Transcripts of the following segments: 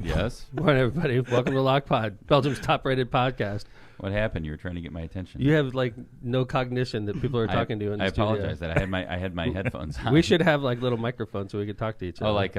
Yes. Morning, everybody. Welcome to Lock Pod, Belgium's top-rated podcast. What happened? You were trying to get my attention. You have like no cognition that people are talking to you in the studio. I apologize that I had my headphones on. We should have like little microphones so we could talk to each other. Oh, like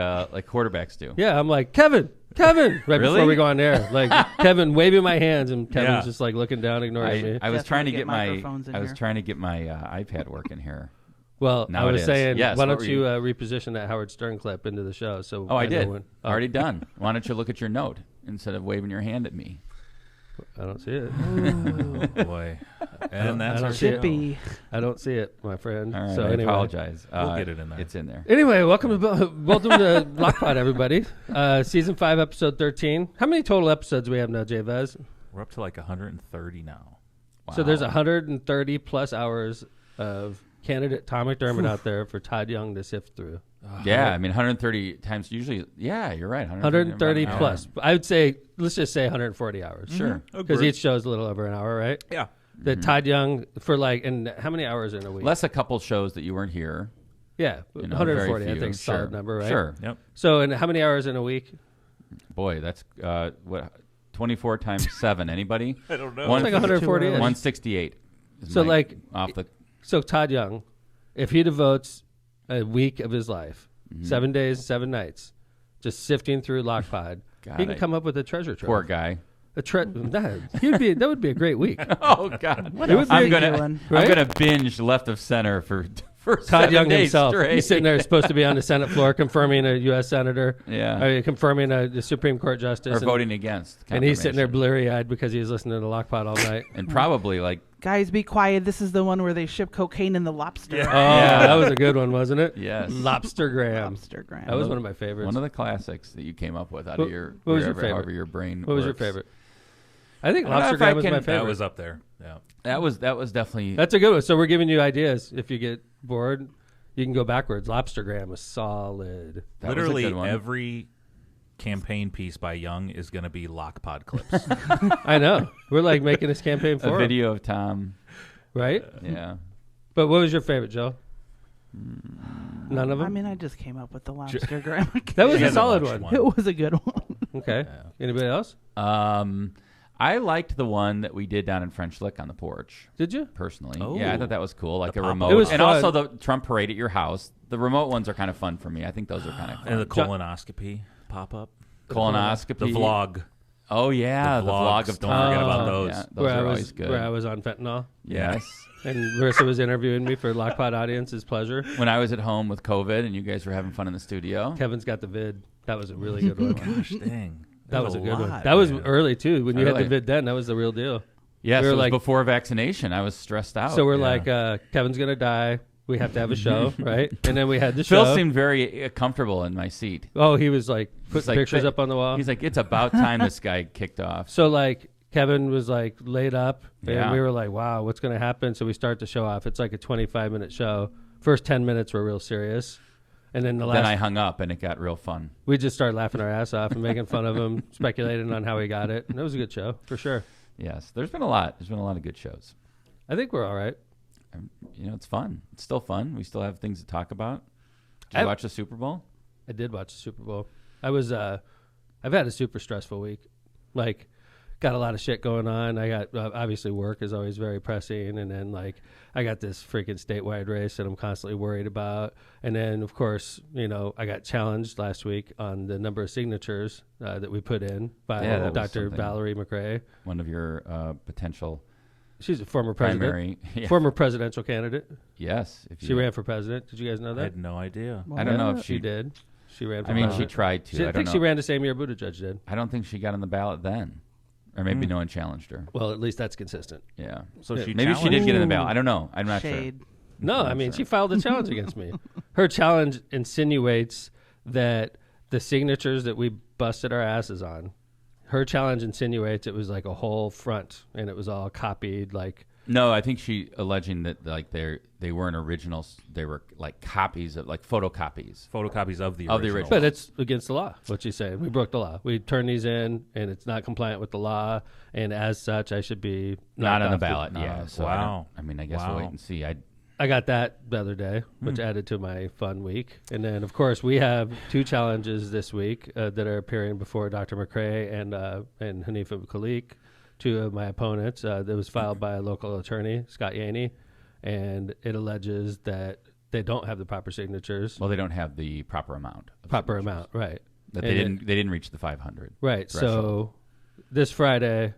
quarterbacks do. Yeah, I'm like Kevin, right Really? before we go on air. Like Kevin waving my hands, and Kevin's just like looking down, ignoring me. I was trying to get my here. iPad working here. Well, Now I it was is. saying, Yes, why what don't were you you- reposition that Howard Stern clip into the show? So Oh, I did. know when- Already done. Why don't you look at your note instead of waving your hand at me? I don't see it. Oh, boy. And that's our show. Chippy. I don't see it, my friend. All right, so I anyway. apologize. We'll get it in there. It's in there. Anyway, welcome to Lock Pod, everybody. Season 5, episode 13. How many total episodes do we have now, Jay Vez? We're up to like 130 now. So there's Wow. 130 plus hours of candidate Tom McDermott out there for Todd Young to sift through. Yeah, I mean 130 times usually. Yeah, you're right. 130 about an plus. I would say, let's just say 140 hours. Sure. Because each show is a little over an hour, right? Yeah. The Todd Young for like, and how many hours in a week? Less a couple shows that you weren't here. Yeah, You know, 140. very I few. think is a solid Sure. number, right? Sure. Yep. So, and how many hours in a week? Boy, that's what 24 times 7. Anybody? I don't know. It's like 140. 168. is So, my- like, off the So Todd Young, if he devotes a week of his life, Mm-hmm. 7 days, 7 nights, just sifting through Lock Pod, God, he can come up with a treasure trove. poor guy. That would be a great week. Oh God! What It else would are be you gonna doing? Right? I'm gonna binge left of center for Todd 7 Young days himself. straight. He's sitting there, supposed to be on the Senate floor, confirming a U.S. senator, Yeah. confirming a Supreme Court justice, or and, voting against. and he's sitting there confirmation. blurry-eyed because he's listening to Lock Pod all night. and probably like Guys, be quiet. This is the one where they ship cocaine in the lobster. Oh, that was a good one, wasn't it? yes, Lobstergram. Lobstergram. That was one of my favorites. one of the classics that you came up with out What- of your what was your wherever- favorite? however your brain. What was your works. favorite? I think I don't know if I Lobstergram was can- my that favorite. That was up there. Yeah. That was definitely. That's a good one. So we're giving you ideas. If you get bored, you can go backwards. Lobstergram is solid. that was a Literally good one. every campaign piece by Young is going to be Lock Pod clips. I know. We're like making this campaign a for him, video of Tom. right? Yeah. But what was your favorite, Joe? None of them? I mean, I just came up with the lobstergram. That was He a hasn't solid watched one. It was a good one. Okay. Anybody else? I liked the one that we did down in French Lick on the porch. Did you? Personally, Oh. yeah, I thought that was cool, like The a pop-up. remote. It was and fun. also the Trump parade at your house. The remote ones are kind of fun for me. I think those are kind of fun. And the John- colonoscopy pop-up. Colonoscopy. The vlog. Oh yeah, the vlog vlogs. of Don't Tom. forget about Oh. those. Yeah, those are always good. Where I was on fentanyl. Yes. And Marissa was interviewing me for Lock Pod Audience's pleasure. When I was at home with COVID and you guys were having fun in the studio. Kevin's got the vid. That was a really good one. Gosh, dang. That was a good one. lot, That was man. early, too. When you had the Early. vid then, that was the real deal. Yes, we it were was like- before vaccination. I was stressed out. So we're yeah. like, Kevin's going to die. We have to have a show, right? And then we had the show. Phil seemed very comfortable in my seat. Oh, he was like He's putting like, pictures up on the wall. He's like, it's about time this guy kicked off. So like Kevin was like laid up, and Yeah. we were like, "Wow, what's going to happen?" So we start the show off. It's like a 25-minute show. First 10 minutes were real serious, and then the last Then I hung up and it got real fun. we just started laughing our ass off and making fun of him, speculating on how he got it. And it was a good show for sure. Yes, there's been a lot. There's been a lot of good shows. I think we're all right. You know, it's fun. It's still fun. We still have things to talk about. Did you watch the Super Bowl? I did watch the Super Bowl. I was I've had a super stressful week. Like got a lot of shit going on. I got obviously work is always very pressing, and then like I got this freaking statewide race that I'm constantly worried about. And then of course, you know, I got challenged last week on the number of signatures that we put in by Yeah, that was Dr. something. Valerie McRae. One of your potential She's a former president, primary. Yeah. former presidential candidate. Yes. If She ran for president. Did you guys know I that? had no idea. I don't know if She she did. She ran for I mean, she president. tried to. I I don't think know. she ran the same year Buttigieg did. I don't think she got on the ballot then. Or maybe no one challenged her. Well, at least that's consistent. Yeah. So Yeah. she Maybe she did challenged- get in the ballot. I don't know. I'm not Shade. No, I'm I mean, sure. she filed a challenge against me. Her challenge insinuates that the signatures that we busted our asses on, her challenge insinuates it was like a whole front and it was all copied. Like, sure. No, I think she alleging that like they weren't originals. They were like copies of like photocopies. Photocopies of the Of the original. original. but it's against the law. What she's saying, we broke the law. We turned these in, and it's not compliant with the law, and as such, I should be Not knocked on the off ballot. No. Yeah. So Wow. I mean, I guess we'll Wow. wait and see. I got that the other day, which added to my fun week. And then, of course, we have 2 challenges this week that are appearing before Dr. McCrae and Hanifa Khalik, 2 of my opponents. That was filed by a local attorney, Scott Yaney, and it alleges that they don't have the proper signatures. Well, they don't have the proper amount. Right. That they didn't reach the 500. Right. threshold. So this Friday,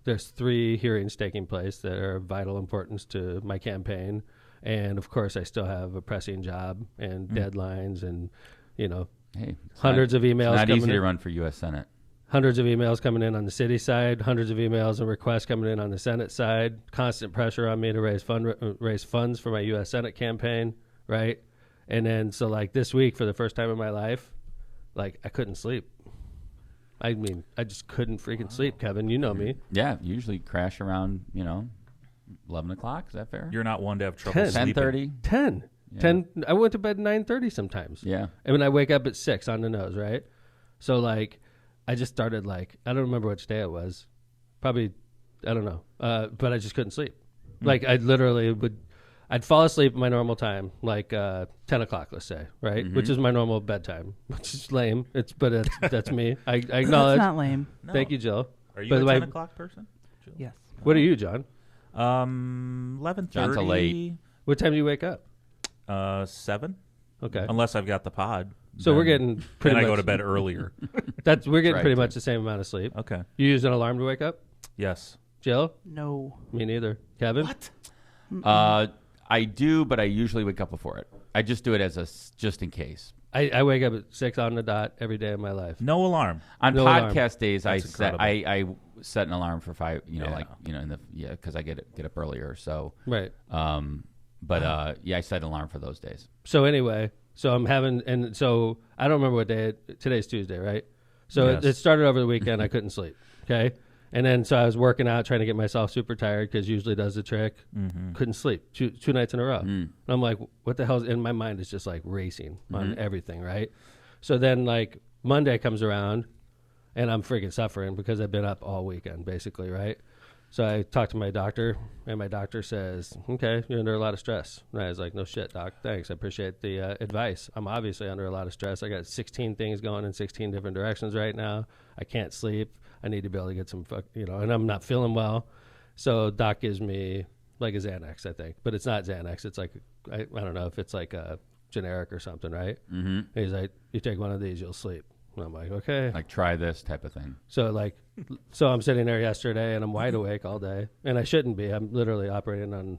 there's 3 hearings taking place that are of vital importance to my campaign. And, of course, I still have a pressing job and deadlines and, Hey, hundreds of emails It's not coming easy to in. run for U.S. Senate. Hundreds of emails coming in on the city side, hundreds of emails and requests coming in on the Senate side, constant pressure on me to raise funds for my U.S. Senate campaign, right? And then, so, like, this week, for the first time in my life, like, I couldn't sleep. I mean, I just couldn't freaking sleep, Kevin. You know me. Yeah, usually crash around, 11 o'clock. Is that fair? You're not one to have trouble 10. sleeping. 10:30? 10. Yeah. 10. I went to bed 9:30 sometimes. Yeah. And when I wake up at 6 on the nose, right? So, like, I just started, like, I don't remember which day it was. Probably, I don't know. But I just couldn't sleep. Like, I literally I'd fall asleep at my normal time, like 10 o'clock, let's say, right? Which is my normal bedtime, which is lame. But that's me. I acknowledge. It's not lame. No. Thank you, Jill. Are you By a the 10 way- o'clock person? Yes. What are you, John? 11:30. John's a late. What time do you wake up? 7. Okay. Unless I've got the pod. So we're getting pretty Then much. I go to bed earlier. We're getting Right. pretty much the same amount of sleep. Okay. You use an alarm to wake up? Yes. Jill? No. Me neither. Kevin? I do, but I usually wake up before it. I just do it as just in case. I wake up at 6 on the dot every day of my life. No alarm. On No alarm. podcast days, That's incredible. I set an alarm for 5. Yeah. Because I get up earlier. So, Right. I set an alarm for those days. So anyway, so I'm having, and so I don't remember what day, today's Tuesday, right? So Yes. it started over the weekend. I couldn't sleep. Okay. And then, so I was working out, trying to get myself super tired because usually does the trick. Couldn't sleep 2 nights in a row. And I'm like, what the hell? And my mind is just like racing on everything. Right. So then like Monday comes around and I'm freaking suffering because I've been up all weekend basically. Right. So I talked to my doctor and my doctor says, okay, you're under a lot of stress. And I was like, no shit, doc. Thanks. I appreciate the advice. I'm obviously under a lot of stress. I got 16 things going in 16 different directions right now. I can't sleep. I need to be able to get some, and I'm not feeling well. So doc gives me like a Xanax, I think, but it's not Xanax. It's like, I don't know if it's like a generic or something, right? Mm-hmm. He's like, you take one of these, you'll sleep. And I'm like, okay. Like try this type of thing. So I'm sitting there yesterday and I'm wide awake all day and I shouldn't be. I'm literally operating on,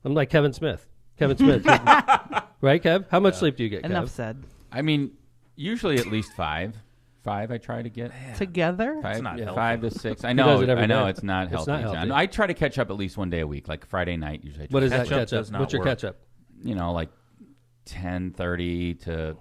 I'm like Kevin Smith. Right, Kev? How much sleep do you get, Kev? Enough said. I mean, usually at least 5. 5 I try to get. Together? 5, not healthy. 5 to 6. I does know. it every I know day. it's not It's healthy. not healthy. John. I try to catch up at least one day a week, like Friday night usually. I What is try that to Catch-up catch up? does not What's your work. catch up? like 10:30 to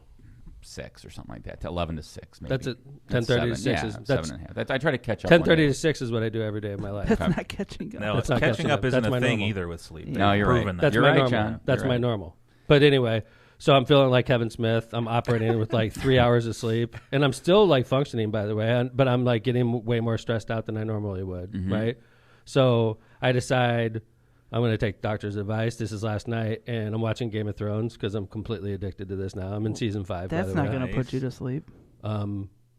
6 or something like that. To 11 to 6 maybe. That's it. That's 10:30 to 7. 6 Yeah, is 7.5. I try to catch up. 10:30 one day. to 6 is what I do every day of my life. That's not catching up. No, That's not catching up isn't That's a my thing normal. either with sleep. Yeah. No, you're right. Proven that. That's You're my right, normal. John. That's You're my right. normal. But anyway, so I'm feeling like Kevin Smith. I'm operating with like 3 hours of sleep, and I'm still like functioning, by the way. But I'm like getting way more stressed out than I normally would, right? So I decide I'm going to take doctor's advice. This is last night, and I'm watching Game of Thrones because I'm completely addicted to this now. I'm in season 5. That's by the not way. going to Nice. put you to sleep.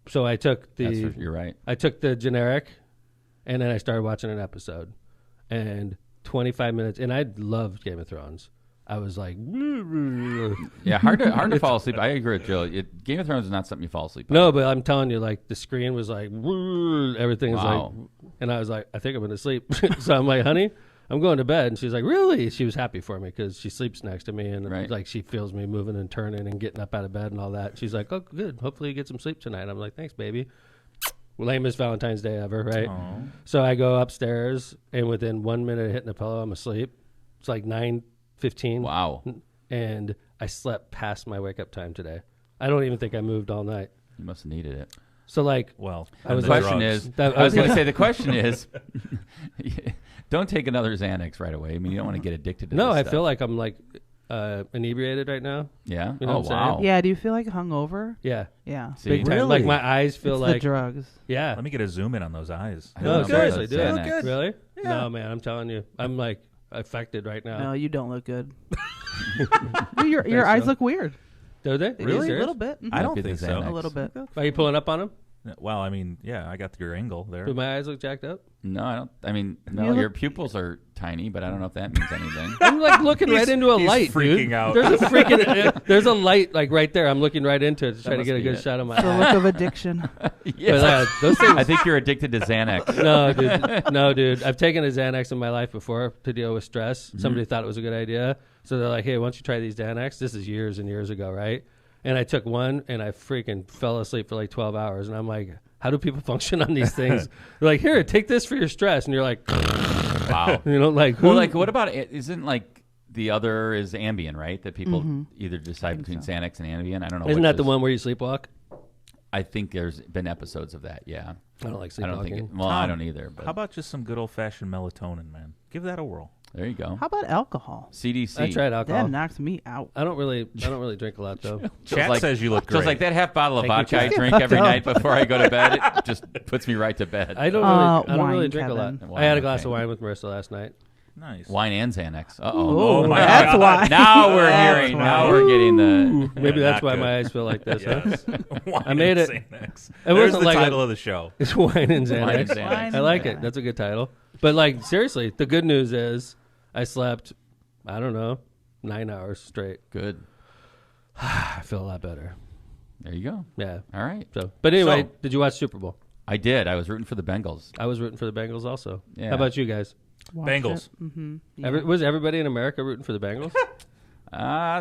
So I took You're right. I took the generic, and then I started watching an episode, and 25 minutes, and I loved Game of Thrones. I was like, Yeah, hard to fall asleep. I agree with Jill. Game of Thrones is not something you fall asleep on. no, but I'm telling you, like the screen was like, everything was Wow. like, and I was like, I think I'm going to sleep. So I'm like, honey, I'm going to bed, and she's like, really? She was happy for me because she sleeps next to me, and Right. like she feels me moving and turning and getting up out of bed and all that. She's like, oh, good. Hopefully you get some sleep tonight. I'm like, thanks, baby. Lamest Valentine's Day ever, right? Aw. So I go upstairs, and within 1 minute of hitting the pillow, I'm asleep. It's like 9:15. Wow. And I slept past my wake up time today. I don't even think I moved all night. You must have needed it. So like, Well, I was The and question drugs. is, That- I was going to say, the question is, don't take another Xanax right away. I mean, you don't want to get addicted to no, this I stuff. feel like I'm like inebriated right now. Yeah? You know Oh, what I'm wow. saying? Yeah, do you feel like hungover? Yeah, Yeah. See? big time. Really? Like my eyes feel It's like the drugs. yeah. Let me get a zoom in on those eyes. I don't No, know about seriously, the dude. Xanax. Good. Really? Yeah. No, man, I'm telling you, I'm like affected right now. No, you don't look good. your eyes look weird. Do they? Really? A little bit. I don't Might be think the so. Xanax. A little bit. Are you pulling up on them? Well, I mean, yeah, I got your angle there. Do my eyes look jacked up? No, I don't. I mean, no, You look- your pupils are tiny, but I don't know if that means anything. I'm like looking right into a he's light, freaking dude. out. There's a freaking there's a light like right there. I'm looking right into it to try to must get a be good it. shot of my The eye. look of addiction. Yes. But, those things. I think you're addicted to Xanax. No, dude. I've taken a Xanax in my life before to deal with stress. Mm-hmm. Somebody thought it was a good idea, so they're like, "Hey, why don't you try these Xanax?" This is years and years ago, right? And I took one, and I freaking fell asleep for like 12 hours. And I'm like, "How do people function on these things?" They're like, "Here, take this for your stress," and you're like, Wow. you know, like, Well, who- like, what about it? Isn't like the other is Ambien, right? That people either decide between Xanax and Ambien. I don't know. Isn't which that the is- one where you sleepwalk? I think there's been episodes of that. Yeah. I don't like I don't think. sleepwalking. Well, I Tom, don't either. But How about just some good old-fashioned melatonin, man? Give that a whirl. there you go. How about alcohol? CDC. I tried alcohol. That knocks me out. I don't really drink a lot though. Chat like- says you look So great. it's like that half bottle of Thank you, vodka I Jeff. drink every night before I go to bed. It just puts me right to bed. I don't wine, really drink a lot. Kevin. Wine, I had a glass okay. of wine with Marissa last night. Nice. Wine and Xanax. Uh Oh, oh. my that's God. why. Now we're That's hearing. why. Now we're getting the. Maybe Yeah, that's not why good. my eyes feel like this. Huh? Yes. Wine I made and it. Xanax. It There's wasn't the like title of the show. It's wine and Wine and Xanax. Xanax. I like it. That's a good title. But like seriously, the good news is I slept, I don't know, 9 hours straight. Good. I feel a lot better. There you go. Yeah. All right. So, but anyway, So- did you watch Super Bowl? I did. I was rooting for the Bengals. I was rooting for the Bengals also. Yeah. How about you guys? Bengals. Mm-hmm. Was everybody in America rooting for the Bengals?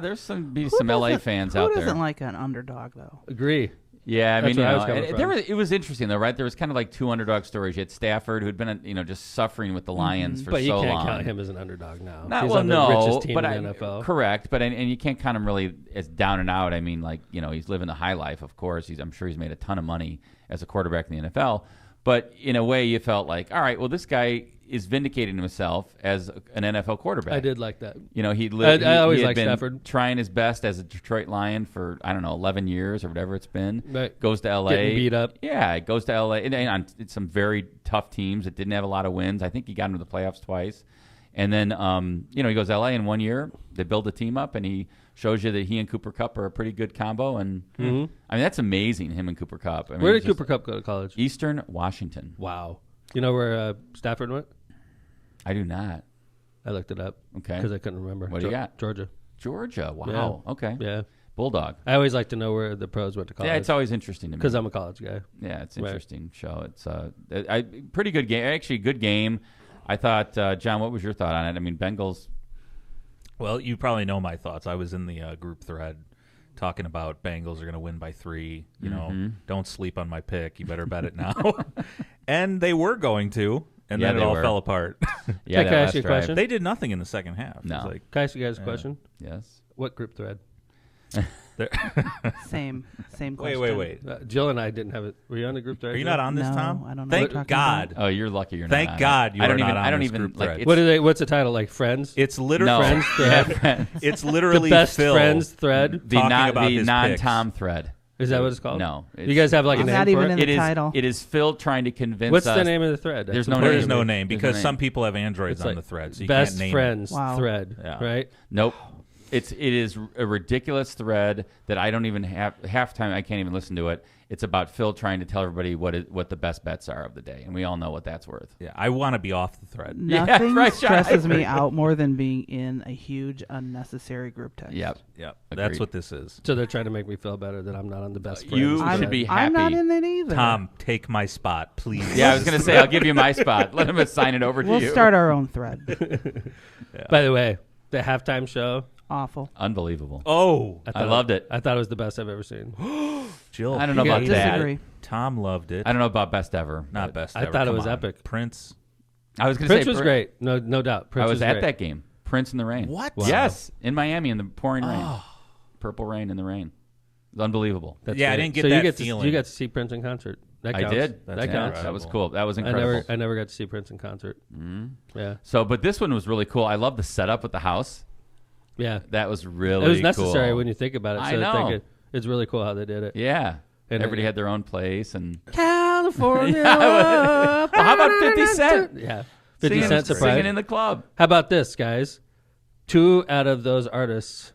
There's some LA fans out Who there. doesn't like an underdog though? Agree. Yeah, I That's mean, where I was coming and from. there was, it was interesting though, right? There was kind of like two underdog stories. You had Stafford, who'd been, just suffering with the Lions for But you so can't long. count him as an underdog now. Not, He's well, on the no, richest team but in the NFL. correct. But and you can't count him really as down and out. I mean, like he's living the high life. Of course, I'm sure he's made a ton of money as a quarterback in the NFL. But in a way, you felt like, all right, well, this guy is vindicating himself as an NFL quarterback. I did like that. He lived. I always he had liked been Stafford. trying his best as a Detroit Lion for 11 years or whatever it's been. Right. Goes to LA, Getting beat up. Yeah, goes to LA and on some very tough teams that didn't have a lot of wins. I think he got into the playoffs twice, and then he goes to LA in 1 year. They build a team up, and he shows you that he and Cooper Kupp are a pretty good combo. And I mean, that's amazing. Him and Cooper Kupp. I mean, Where did it's just Cooper Kupp go to college? Eastern Washington. Wow. You know where Stafford went? I do not. I looked it up. Okay. Because I couldn't remember. What do you got? Georgia. Georgia. Wow. Okay. Yeah. Bulldog. I always like to know where the pros went to college. Yeah, it's always interesting to me. Because I'm a college guy. Yeah, it's an Right. interesting show. It's pretty good game. Actually, good game. I thought, John, what was your thought on it? I mean, Bengals. Well, you probably know my thoughts. I was in the group thread talking about Bengals are going to win by 3. Don't sleep on my pick. You better bet it now. And they were going to, and Yeah, then it they all were. fell apart. Yeah, Can I that ask last you a drive. question? They did nothing in the second half. No. It was like, Can I ask you guys a question? Yes. What group thread? Same wait, question. Jill and I didn't have it. Were you on the group thread? Are you Jill? not on this, No, Tom? I don't know what Thank you're talking God. Oh, you're lucky you're Thank not. on God it. you I don't are even. not I on don't this even group like. thread. It's, What are they? What's the title? Like Friends? It's literally no. Friends Yeah, thread? friends. It's The literally best Phil friends thread? The talking not about the his non-Tom thread. Is that what it's called? No. You guys have like a I'm name not for even it? in the It is. title. It is Phil trying to convince What's us. the name of the thread? There's That's no important There's name. to no me. name There's because no some name. people have Androids It's on like the thread, so you best can't name friends Wow. thread, Yeah. right? Nope. It is a ridiculous thread that I don't even have half time. I can't even listen to it. It's about Phil trying to tell everybody what the best bets are of the day, and we all know what that's worth. it. Yeah, I want to be off the thread. Yeah, Nothing right, John, I stresses agree. me out more than being in a huge unnecessary group text. Yep. Yep, Agreed. that's what this is. So they're trying to make me feel better that I'm not on the best friends. You thread. should be I'm not happy. in it either. Tom, take my spot, please. Yeah, I was going to say I'll give you my spot. Let him assign it over to We'll you. start our own thread. By the way, the halftime show. Awful. Unbelievable. Oh, I loved it. I thought it was the best I've ever seen. Jill. I don't know You about guys that. Disagree. Tom loved it. I don't know about best ever. Not but best. I ever. thought it Come was on. epic. Prince. I was going to say Prince was great. No doubt. Prince I was at great. that game. Prince in the rain. What? Wow. Yes, in Miami in the pouring rain. Purple rain in the rain. It was unbelievable. That's Yeah, I great. didn't get so that you get feeling. To, you got to see Prince in concert. That I counts. did. That That's counts. That was cool. That was I incredible. never got to see Prince in concert. Yeah. So, but this one was really cool. I love the setup with the house. Yeah. That was really It was necessary cool. when you think about it. So I know. it's really cool how they did it. Yeah. And Everybody it- had their own place. And California. well, how about 50 Cent? Yeah. 50 Cent surprise. Singing in the club. How about this, guys? 2 out of those artists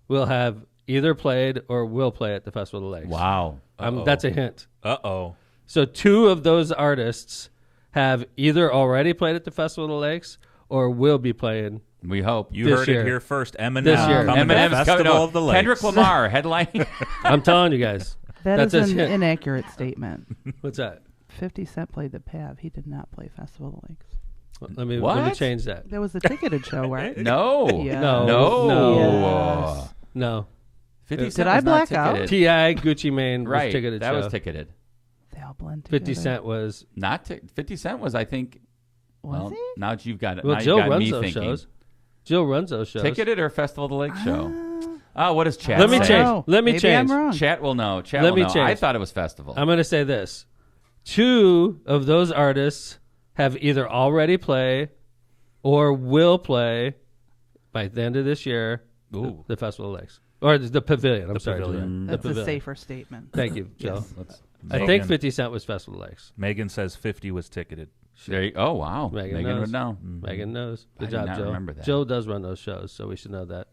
will have either played or will play at the Festival of the Lakes. Wow. That's a hint. Uh-oh. So 2 of those artists have either already played at the Festival of the Lakes or will be playing. We hope. You This heard year. it here first. Eminem This year. coming to Eminem's Festival coming. of the Lakes. Kendrick Lamar headlining. I'm telling you guys. That That's is a an hint. inaccurate statement. What's that? 50 Cent played the PAV. He did not play Festival of the Lakes. Let me What? change that. There was the ticketed show, right? No. Yeah. No. No. Yes. No. 50 Did Cent I was not black out? ticketed. T.I. Gucci Mane Right. was ticketed That show. was ticketed. They all blend together. 50 Cent was. Not 50 Cent was, I think. Was Well, he? now that you've got it. Well, now Jill you've got runs me those thinking. shows. Jill runs those shows. Ticketed or Festival of the Lake show? What does chat Let me say? change. Oh, Let me maybe change. I'm wrong. Chat will know. Chat Let will me know. change. I thought it was Festival. I'm going to say this. 2 of those artists have either already played or will play by the end of this year Ooh. the Festival of Lakes. Or the Pavilion. I'm sorry. Pavilion. The That's a Pavilion. safer statement. Thank you, Jill. Let's- I think Megan. 50 Cent was Festival of Lakes. Megan says 50 was ticketed. There you, oh, wow. Megan Megan knows. would know. Megan knows. I Good did job, not Jill. remember that. Jill does run those shows, so we should know that.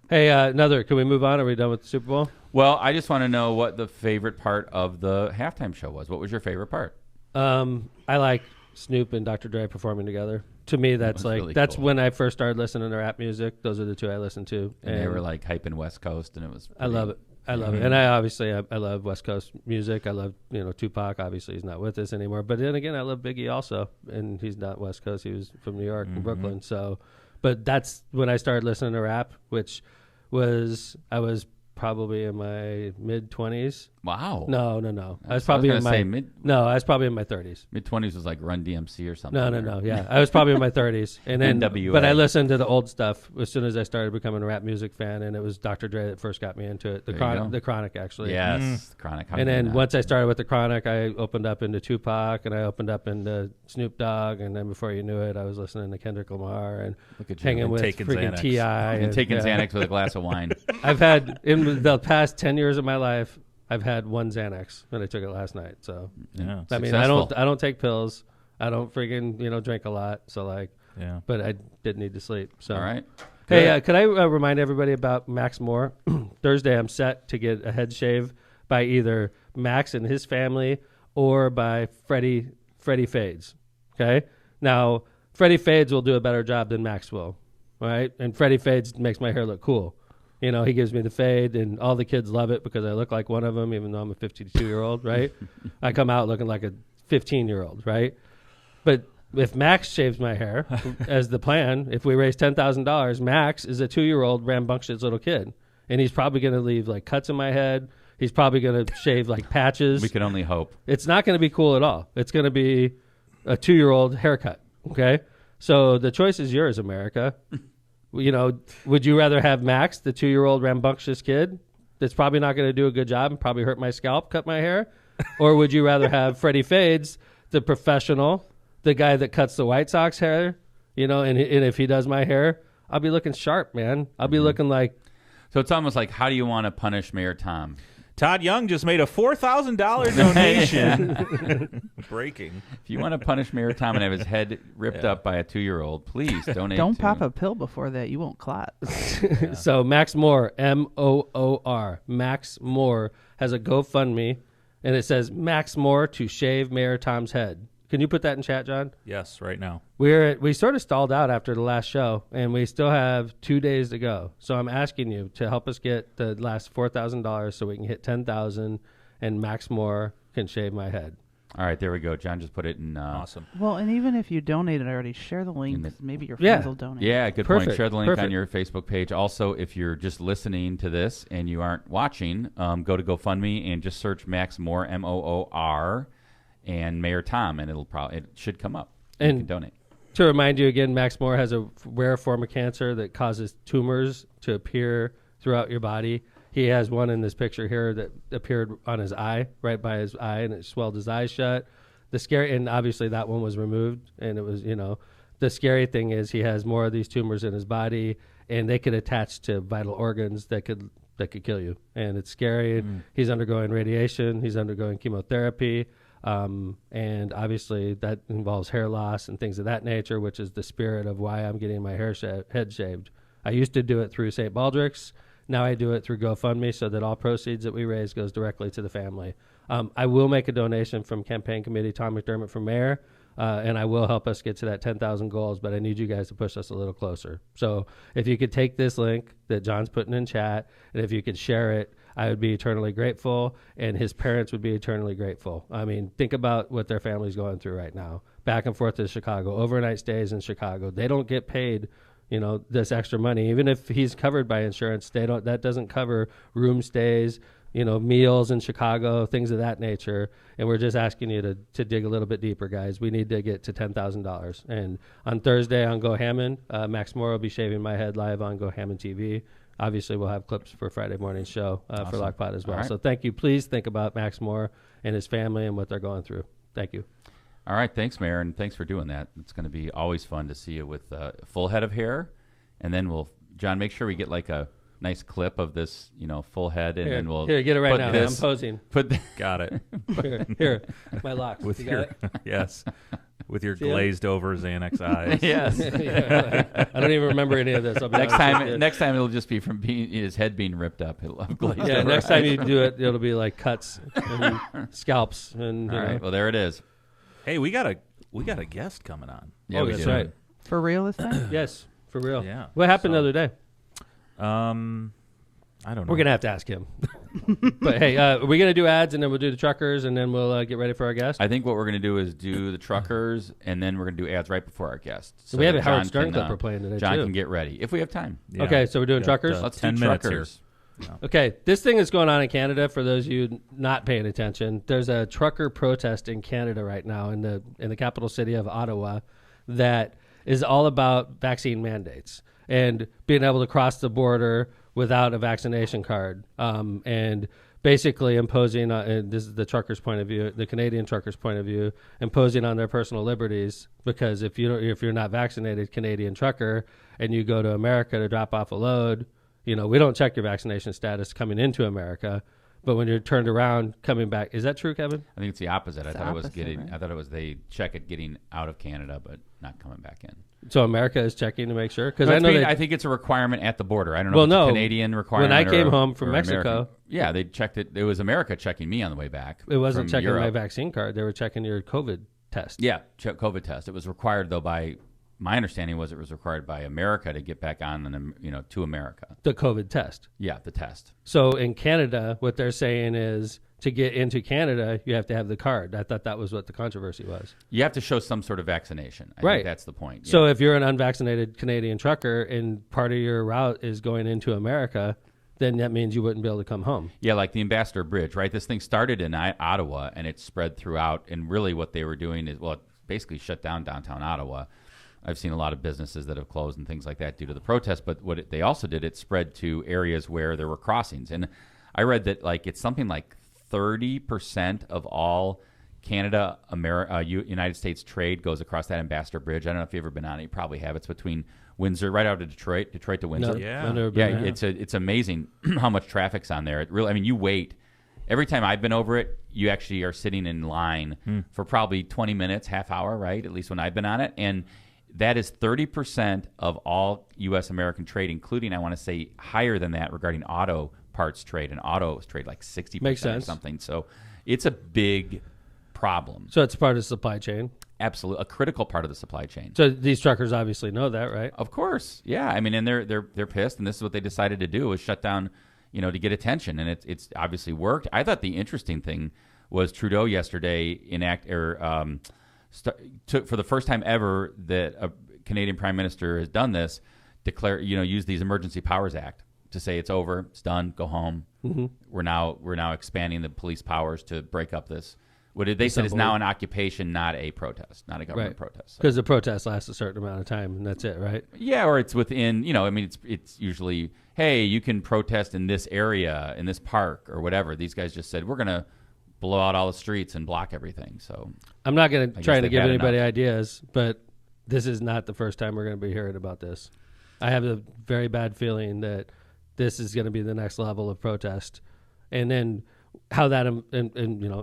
Hey, another. Can we move on? Are we done with the Super Bowl? Well, I just want to know what the favorite part of the halftime show was. What was your favorite part? I like Snoop and Dr. Dre performing together. To me, that's was like really that's cool. when I first started listening to rap music. Those are the 2 I listened to, And they were like hyping West Coast, and it was. I love it. I love it, and I love West Coast music. I love Tupac. Obviously, he's not with us anymore. But then again, I love Biggie also, and he's not West Coast. He was from New York and Brooklyn. So, but that's when I started listening to rap, which was I was probably in my mid-20s. Wow. No. I was probably in my I was probably in my 30s. mid-20s was like Run DMC or something. No. Yeah, I was probably in my 30s, and then NWA. but I listened to the old stuff as soon as I started becoming a rap music fan, and it was Dr. Dre that first got me into it. There you go. The Chronic actually. Yes, Chronic. How And could you then not? once I started with the Chronic, I opened up into Tupac, and I opened up into Snoop Dogg, and then before you knew it, I was listening to Kendrick Lamar and Look at you. hanging And with taking freaking Xanax. T.I. and taking yeah. Xanax with a glass of wine. I've had in the past 10 years of my life, I've had 1 Xanax, and I took it last night. So Yeah. I mean, Successful. I don't take pills. I don't freaking drink a lot. So like, Yeah. but I did need to sleep. So All right. Hey, could I remind everybody about Max Moore? Thursday, I'm set to get a head shave by either Max and his family or by Freddie Fades. Okay? Now, Freddie Fades will do a better job than Max will. All right? And Freddie Fades makes my hair look cool. He gives me the fade, and all the kids love it because I look like one of them, even though I'm a 52-year-old, right? I come out looking like a 15-year-old, right? But if Max shaves my hair, as the plan, if we raise $10,000, Max is a 2-year-old rambunctious little kid, and he's probably going to leave like cuts in my head. He's probably going to shave like patches. We can only hope. It's not going to be cool at all. It's going to be a 2-year-old haircut. Okay, so the choice is yours, America. Would you rather have Max, the 2-year-old rambunctious kid that's probably not going to do a good job and probably hurt my scalp, cut my hair, or would you rather have Freddie Fades, the professional, the guy that cuts the White Sox hair? And if he does my hair, I'll be looking sharp, man. I'll be looking like. So it's almost like, how do you want to punish Mayor Tom? Todd Young just made a $4,000 donation. Breaking. If you want to punish Mayor Tom and have his head ripped up by a 2-year-old, please donate. Don't to pop a pill before that. You won't clot. So Max Moore, Moor, Max Moore has a GoFundMe, and it says Max Moore to shave Mayor Tom's head. Can you put that in chat, John? Yes, right now. We sort of stalled out after the last show, and we still have 2 days to go. So I'm asking you to help us get the last $4,000 so we can hit 10,000, and Max Moore can shave my head. All right, there we go. John just put it in. Awesome. Well, and even if you donated already, share the link. 'Cause maybe your Yeah. friends will donate. Yeah, good point. Perfect, Share the link on perfect. your Facebook page. Also, if you're just listening to this and you aren't watching, go to GoFundMe and just search Max Moore, Moor, and Mayor Tom, and it should come up. You And can donate. To remind you again, Max Moore has a rare form of cancer that causes tumors to appear throughout your body. He has one in this picture here that appeared on his eye, right by his eye, and it swelled his eyes shut. And obviously that one was removed, and it was, the scary thing is he has more of these tumors in his body, and they could attach to vital organs that could kill you. And it's scary. And he's undergoing radiation. He's undergoing chemotherapy. And obviously that involves hair loss and things of that nature, which is the spirit of why I'm getting my head shaved. I used to do it through St. Baldrick's. Now I do it through GoFundMe so that all proceeds that we raise goes directly to the family. I will make a donation from campaign committee Tom McDermott for mayor, and I will help us get to that 10,000 goals, but I need you guys to push us a little closer. So if you could take this link that John's putting in chat, and if you could share it, I would be eternally grateful, and his parents would be eternally grateful. I mean, think about what their family's going through right now. Back and forth to Chicago, overnight stays in Chicago. They don't get paid, this extra money. Even if he's covered by insurance, that doesn't cover room stays, meals in Chicago, things of that nature. And we're just asking you to dig a little bit deeper, guys. We need to get to $10,000. And on Thursday on Go Hammond, Max Moore will be shaving my head live on Go Hammond TV. Obviously, we'll have clips for Friday morning show Awesome. for Lockpot as well. All right. So thank you. Please think about Max Moore and his family and what they're going through. Thank you. All right, thanks, Mayor, and thanks for doing that. It's going to be always fun to see you with a full head of hair, and then John, make sure we get like a nice clip of this, full head, and then we'll get it right put now. this- I'm posing. Got it. Here, my locks. With You got your it? yes, with your See him? glazed over Xanax eyes. yes. I don't even remember any of this. I'll be Next honest with you. next time it'll just be from his head being ripped up. He'll have glazed Yeah, over next time eyes. you do it, it'll be like cuts and scalps and All right, well there it is. Hey, we got a guest coming on. Yeah, Oh, we that's do. right. For real this time? Yes, for real. Yeah. What happened the So- other day? I don't know. We're gonna have to ask him. But hey, we're gonna do ads and then we'll do the truckers and then we'll get ready for our guest. I think what we're going to do is do the truckers, and then we're going to do ads right before our guest. So we have that a Howard John Stern can, clip we're playing today John too. can get ready if we have time. Yeah. Okay, so we're doing Got, truckers? Let's 10 do minutes truckers. Okay, this thing is going on in Canada. For those of you not paying attention, there's a trucker protest in Canada right now in the capital city of Ottawa that is all about vaccine mandates and being able to cross the border without a vaccination card, and basically imposing, and this is the truckers' point of view, the Canadian truckers' point of view, imposing on their personal liberties. Because if you're not vaccinated, Canadian trucker, and you go to America to drop off a load, we don't check your vaccination status coming into America, but when you're turned around coming back, is that true, Kevin? I think it's the opposite. It's I the thought it was opposite, getting. right? I thought it was they check it getting out of Canada, but not coming back in. So America is checking to make sure, because No, I it's know being- they, I think it's a requirement at the border. I don't know Well, if it's no. a Canadian requirement. When I came or- home from or Mexico- American. Yeah, they checked it. It was America checking me on the way back. it wasn't from checking my Europe. vaccine card; they were checking your COVID test. Yeah, check COVID test. It was required though by my understanding was it was required by America to get back on, to America. The COVID test. Yeah, the test. So in Canada, what they're saying is to get into Canada, you have to have the card. I thought that was what the controversy was. You have to show some sort of vaccination. I Right. think that's the point. So if you're an unvaccinated Canadian trucker and part of your route is going into America, then that means you wouldn't be able to come home. Yeah, like the Ambassador Bridge, right? This thing started in Ottawa and it spread throughout. And really what they were doing is, it basically shut down downtown Ottawa. I've seen a lot of businesses that have closed and things like that due to the protest. But what they also did, it spread to areas where there were crossings. And I read that it's something like 30% of all Canada, United States trade goes across that Ambassador Bridge. I don't know if you've ever been on it. You probably have. It's between Windsor, right out of Detroit to Windsor. No, Yeah. I've never been there. It's amazing how much traffic's on there. It really, you wait. Every time I've been over it, you actually are sitting in line for probably 20 minutes, half hour, right? At least when I've been on it. And that is 30% of all U.S. American trade, including, I want to say, higher than that regarding auto parts trade. And auto trade like 60% Makes or sense. something. So it's a big problem. So it's part of the supply chain. Absolutely. A critical part of the supply chain. So these truckers obviously know that, right? Of course, yeah. I mean, and they're pissed, and this is what they decided to do: was shut down, to get attention, and it's obviously worked. I thought the interesting thing was Trudeau yesterday took for the first time ever that a Canadian Prime Minister has done this, use these Emergency Powers Act to say it's over, it's done, go home. Mm-hmm. We're now expanding the police powers to break up this. What did they said is now an occupation, not a protest, not a government protest. So. Because the protest lasts a certain amount of time, and that's it, right? Yeah, or it's within, it's usually, hey, you can protest in this area, in this park, or whatever. These guys just said, we're going to blow out all the streets and block everything. So I'm not going to try to they've give had anybody enough. ideas, but this is not the first time we're going to be hearing about this. I have a very bad feeling that this is going to be the next level of protest. And then how that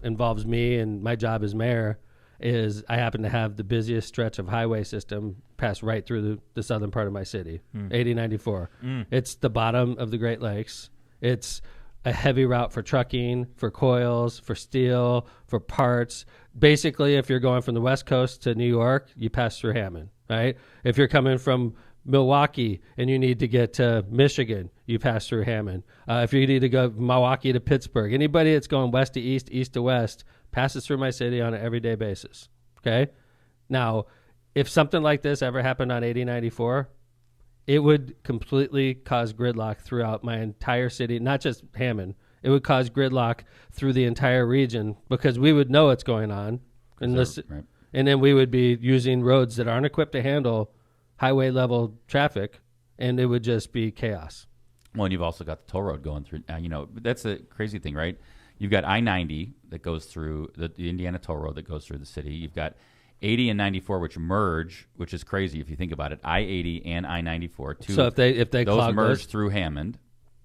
involves me and my job as mayor is I happen to have the busiest stretch of highway system pass right through the southern part of my city, 8094. It's the bottom of the Great Lakes. It's a heavy route for trucking, for coils, for steel, for parts. Basically, if you're going from the West Coast to New York, you pass through Hammond, right? If you're coming from Milwaukee and you need to get to Michigan, you pass through Hammond. If you need to go Milwaukee to Pittsburgh, anybody that's going west to east, east to west, passes through my city on an everyday basis, okay? Now, if something like this ever happened on 8094, it would completely cause gridlock throughout my entire city, not just Hammond. It would cause gridlock through the entire region because we would know what's going on. And then we would be using roads that aren't equipped to handle highway level traffic, and it would just be chaos. Well, and you've also got the toll road going through. That's the crazy thing, right? You've got I-90 that goes through the Indiana toll road that goes through the city. You've got 80 and 94, which merge, which is crazy if you think about it. I-80 and I-94. So if they those merge through Hammond,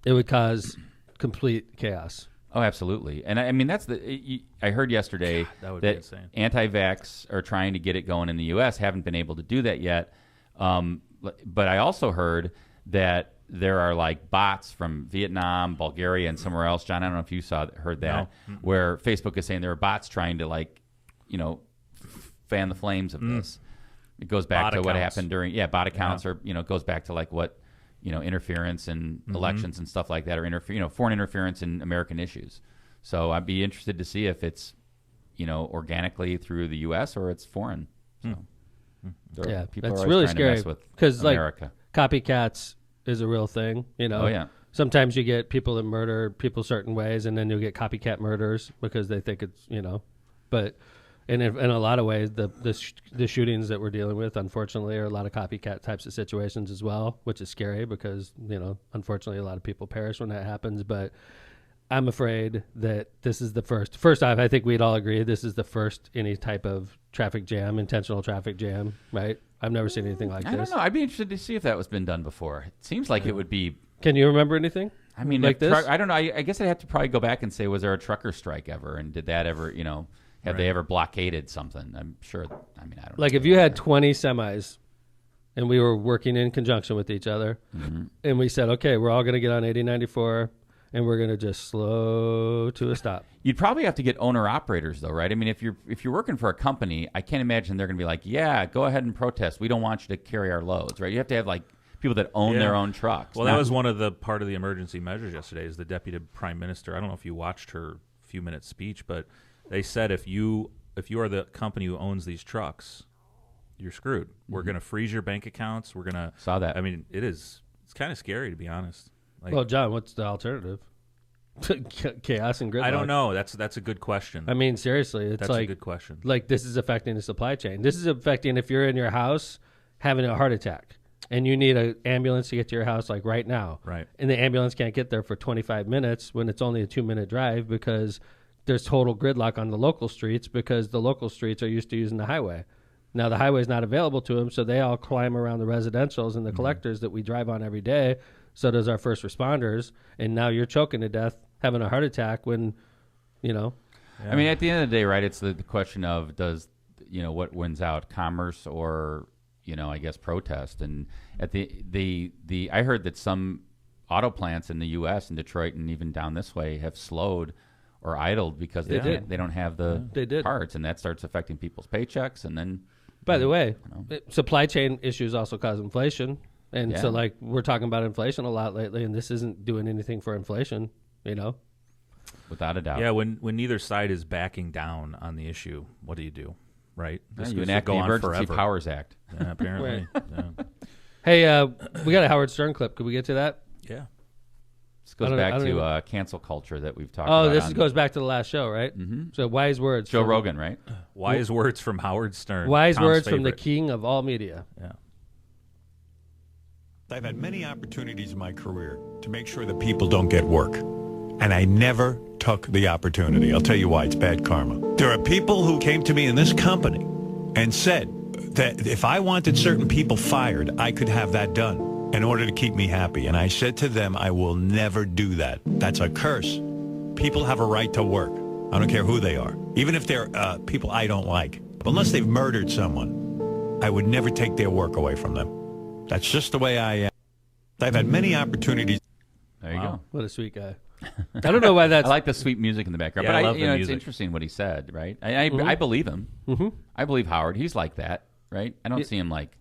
it would cause complete chaos. Oh, absolutely. And I mean, I heard yesterday that anti-vax are trying to get it going in the U.S. Haven't been able to do that yet. But I also heard that there are like bots from Vietnam, Bulgaria, and somewhere else. John, I don't know if you heard that, where Facebook is saying there are bots trying to fan the flames of this. It goes back to what happened during bot accounts, or it goes back to like what interference in elections and stuff like that, or foreign interference in American issues. So I'd be interested to see if it's organically through the U.S. or it's foreign. So people that's are really trying scary to mess with because America. Copycats is a real thing. Oh yeah. Sometimes you get people that murder people certain ways, and then you'll get copycat murders because they think it's but. And in a lot of ways, the shootings that we're dealing with, unfortunately, are a lot of copycat types of situations as well, which is scary because, unfortunately, a lot of people perish when that happens. But I'm afraid that this is the first. First off, I think we'd all agree this is the first any type of traffic jam, intentional traffic jam, right? I've never seen anything like this. I don't know. I'd be interested to see if that was been done before. It seems like it would be. Can you remember anything? I mean, like this? I don't know. I guess I'd have to probably go back and say, was there a trucker strike ever? And did that ever, have they ever blockaded something? I'm sure. I mean, I don't know. Like if you had 20 semis and we were working in conjunction with each other and we said, okay, we're all going to get on 8094 and we're going to just slow to a stop. You'd probably have to get owner operators though, right? I mean, if you're working for a company, I can't imagine they're going to be like, yeah, go ahead and protest. We don't want you to carry our loads, right? You have to have like people that own their own trucks. Well, that was one of the part of the emergency measures yesterday is the deputy prime minister. I don't know if you watched her few-minute speech, but they said if you are the company who owns these trucks, you're screwed. We're going to freeze your bank accounts. We're going to saw that. I mean, it's kind of scary to be honest. Like, well, John, what's the alternative? Chaos and gridlock. I don't know. That's a good question. I mean, seriously, that's a good question. Like this is affecting the supply chain. This is affecting if you're in your house having a heart attack and you need an ambulance to get to your house like right now. Right. And the ambulance can't get there for 25 minutes when it's only a 2-minute drive because there's total gridlock on the local streets because the local streets are used to using the highway. Now the highway is not available to them, so they all climb around the residentials and the collectors that we drive on every day. So does our first responders. And now you're choking to death, having a heart attack when, Yeah. I mean, at the end of the day, right, it's the question of does, what wins out, commerce or, I guess protest. And at the I heard that some auto plants in the U.S. and Detroit and even down this way have slowed or idled because they don't have the parts, and that starts affecting people's paychecks. And then, by the way, supply chain issues also cause inflation, and so like we're talking about inflation a lot lately, and this isn't doing anything for inflation, without a doubt. Yeah, when neither side is backing down on the issue, what do you do? Right? This you enact the Emergency Powers Act. Yeah, apparently. Yeah. Hey, we got a Howard Stern clip. Could we get to that? Yeah. This goes back to cancel culture that we've talked about. Oh, this goes back to the last show, right? Mm-hmm. So wise words. Joe Rogan, right? Wise words from Howard Stern. Wise Tom's words favorite. from the king of all media. Yeah. I've had many opportunities in my career to make sure that people don't get work. And I never took the opportunity. I'll tell you why. It's bad karma. There are people who came to me in this company and said that if I wanted certain people fired, I could have that done in order to keep me happy. And I said to them, I will never do that. That's a curse. people have a right to work. I don't care who they are. Even if they're people I don't like. Unless they've murdered someone, I would never take their work away from them. That's just the way I am. I've had many opportunities. There you go. What a sweet guy. I don't know why that's... I like the sweet music in the background. Yeah, but I love the it's music. interesting what he said, right? I believe him. Mm-hmm. I believe Howard. He's like that, right? I don't see him like...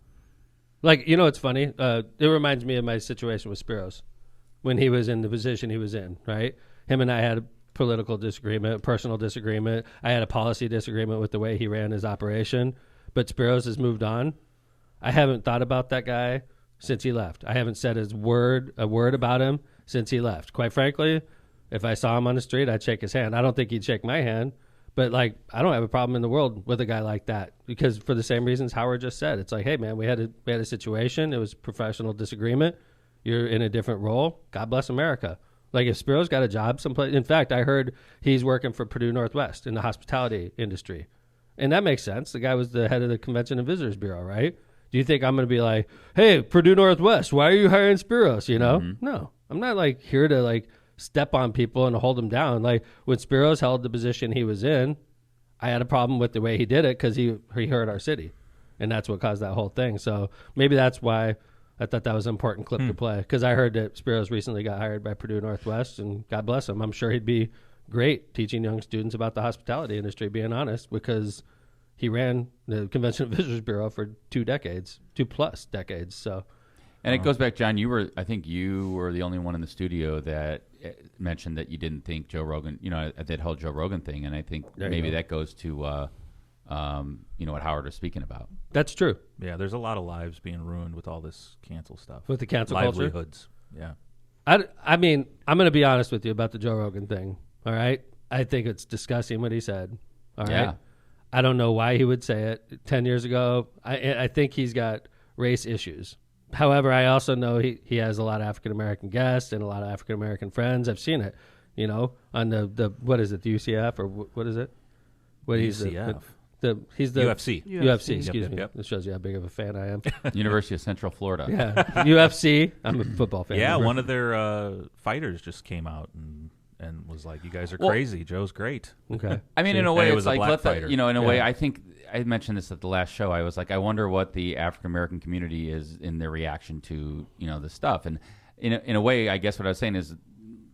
Like, it's funny. It reminds me of my situation with Spiros when he was in the position he was in, right? Him and I had a political disagreement, personal disagreement. I had a policy disagreement with the way he ran his operation. But Spiros has moved on. I haven't thought about that guy since he left. I haven't said a word about him since he left. Quite frankly, if I saw him on the street, I'd shake his hand. I don't think he'd shake my hand. But, like, I don't have a problem in the world with a guy like that because for the same reasons Howard just said. It's like, hey, man, we had a situation. It was professional disagreement. You're in a different role. God bless America. Like, if Spiro's got a job someplace. In fact, I heard he's working for Purdue Northwest in the hospitality industry. And that makes sense. The guy was the head of the Convention and Visitors Bureau, right? Do you think I'm going to be like, hey, Purdue Northwest, why are you hiring Spiros? No, I'm not, like, here to, like, step on people and hold them down. Like when Spiros held the position he was in, I had a problem with the way he did it because he hurt our city, and that's what caused that whole thing. So maybe that's why I thought that was an important clip to play because I heard that Spiros recently got hired by Purdue Northwest, and God bless him. I'm sure he'd be great teaching young students about the hospitality industry, being honest, because he ran the Convention and Visitors Bureau for 2 plus decades. So. And it goes back, John, I think you were the only one in the studio that mentioned that you didn't think Joe Rogan, that whole Joe Rogan thing. And I think maybe that goes to, what Howard was speaking about. That's true. Yeah, there's a lot of lives being ruined with all this cancel stuff. With the cancel culture? Livelihoods, yeah. I mean, I'm going to be honest with you about the Joe Rogan thing, all right? I think it's disgusting what he said, all right? Yeah. I don't know why he would say it 10 years ago. I think he's got race issues. However, I also know he has a lot of African-American guests and a lot of African-American friends. I've seen it, on the what is it, the UCF or what is it? What UCF. He's the UFC. UFC, excuse me. Yep. It shows you how big of a fan I am. University of Central Florida. Yeah, UFC. I'm a football fan. Yeah, one of their fighters just came out and was like, "You guys are crazy. Joe's great." Okay. I mean, in a way, it it's was a like, black fighter. in a way, I think I mentioned this at the last show. I was like, I wonder what the African American community is in their reaction to the stuff. And in a way, I guess what I was saying is,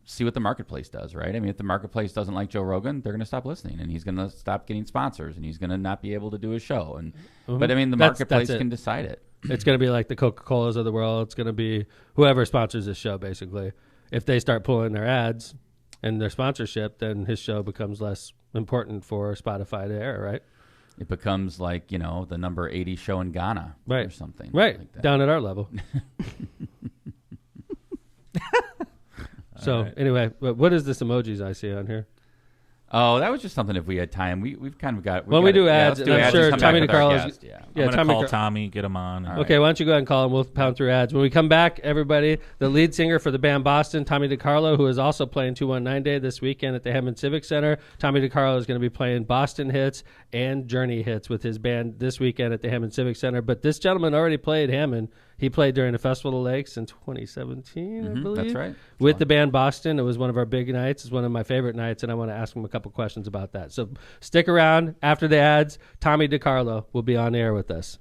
see what the marketplace does, right? I mean, if the marketplace doesn't like Joe Rogan, they're going to stop listening, and he's going to stop getting sponsors, and he's going to not be able to do his show. And but I mean, the marketplace can decide it. It's going to be like the Coca-Colas of the world. It's going to be whoever sponsors this show, basically. If they start pulling their ads and their sponsorship, then his show becomes less important for Spotify to air, right? It becomes like, the number 80 show in Ghana or something. Right, like that. down at our level. So, anyway, what is this emojis I see on here? Oh, that was just something if we had time. We've kind of got... When we do ads, let's do I'm ads. sure Just come Tommy back with our DeCarlo's... guest, I'm going to call Tommy, get him on. Okay, why don't you go ahead and call him? We'll pound through ads. When we come back, everybody, the lead singer for the band Boston, Tommy DeCarlo, who is also playing 219 Day this weekend at the Hammond Civic Center. Tommy DeCarlo is going to be playing Boston hits and Journey hits with his band this weekend at the Hammond Civic Center. But this gentleman already played Hammond. He played during the Festival of Lakes in 2017, I believe. That's right. With the band Boston. It was one of our big nights. It's one of my favorite nights, and I want to ask him a couple questions about that. So stick around. After the ads, Tommy DeCarlo will be on air with us.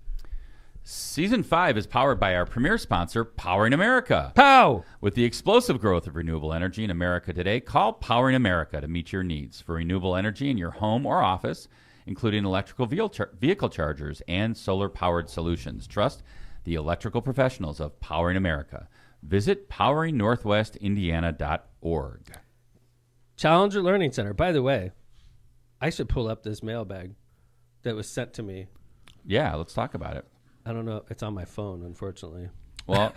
Season 5 is powered by our premier sponsor, Powering America. Pow! With the explosive growth of renewable energy in America today, call Powering America to meet your needs for renewable energy in your home or office, including electrical vehicle chargers and solar-powered solutions. Trust the electrical professionals of Powering America. Visit poweringnorthwestindiana.org. Challenger Learning Center. By the way, I should pull up this mailbag that was sent to me. Yeah, let's talk about it. I don't know. It's on my phone, unfortunately. Well,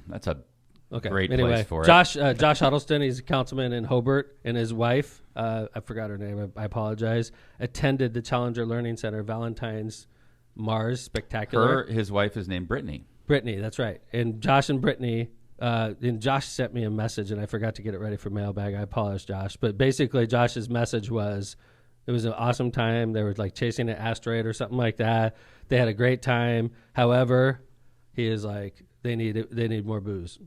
that's a great place for Josh Huddleston, he's a councilman in Hobart, and his wife, I forgot her name, I apologize, attended the Challenger Learning Center Valentine's Mars Spectacular. His wife is named Brittany. Brittany, that's right. And Josh and Brittany, and Josh sent me a message, and I forgot to get it ready for mailbag. I apologize, Josh. But basically, Josh's message was, it was an awesome time. They were like chasing an asteroid or something like that. They had a great time. However, he is like, they need more booze.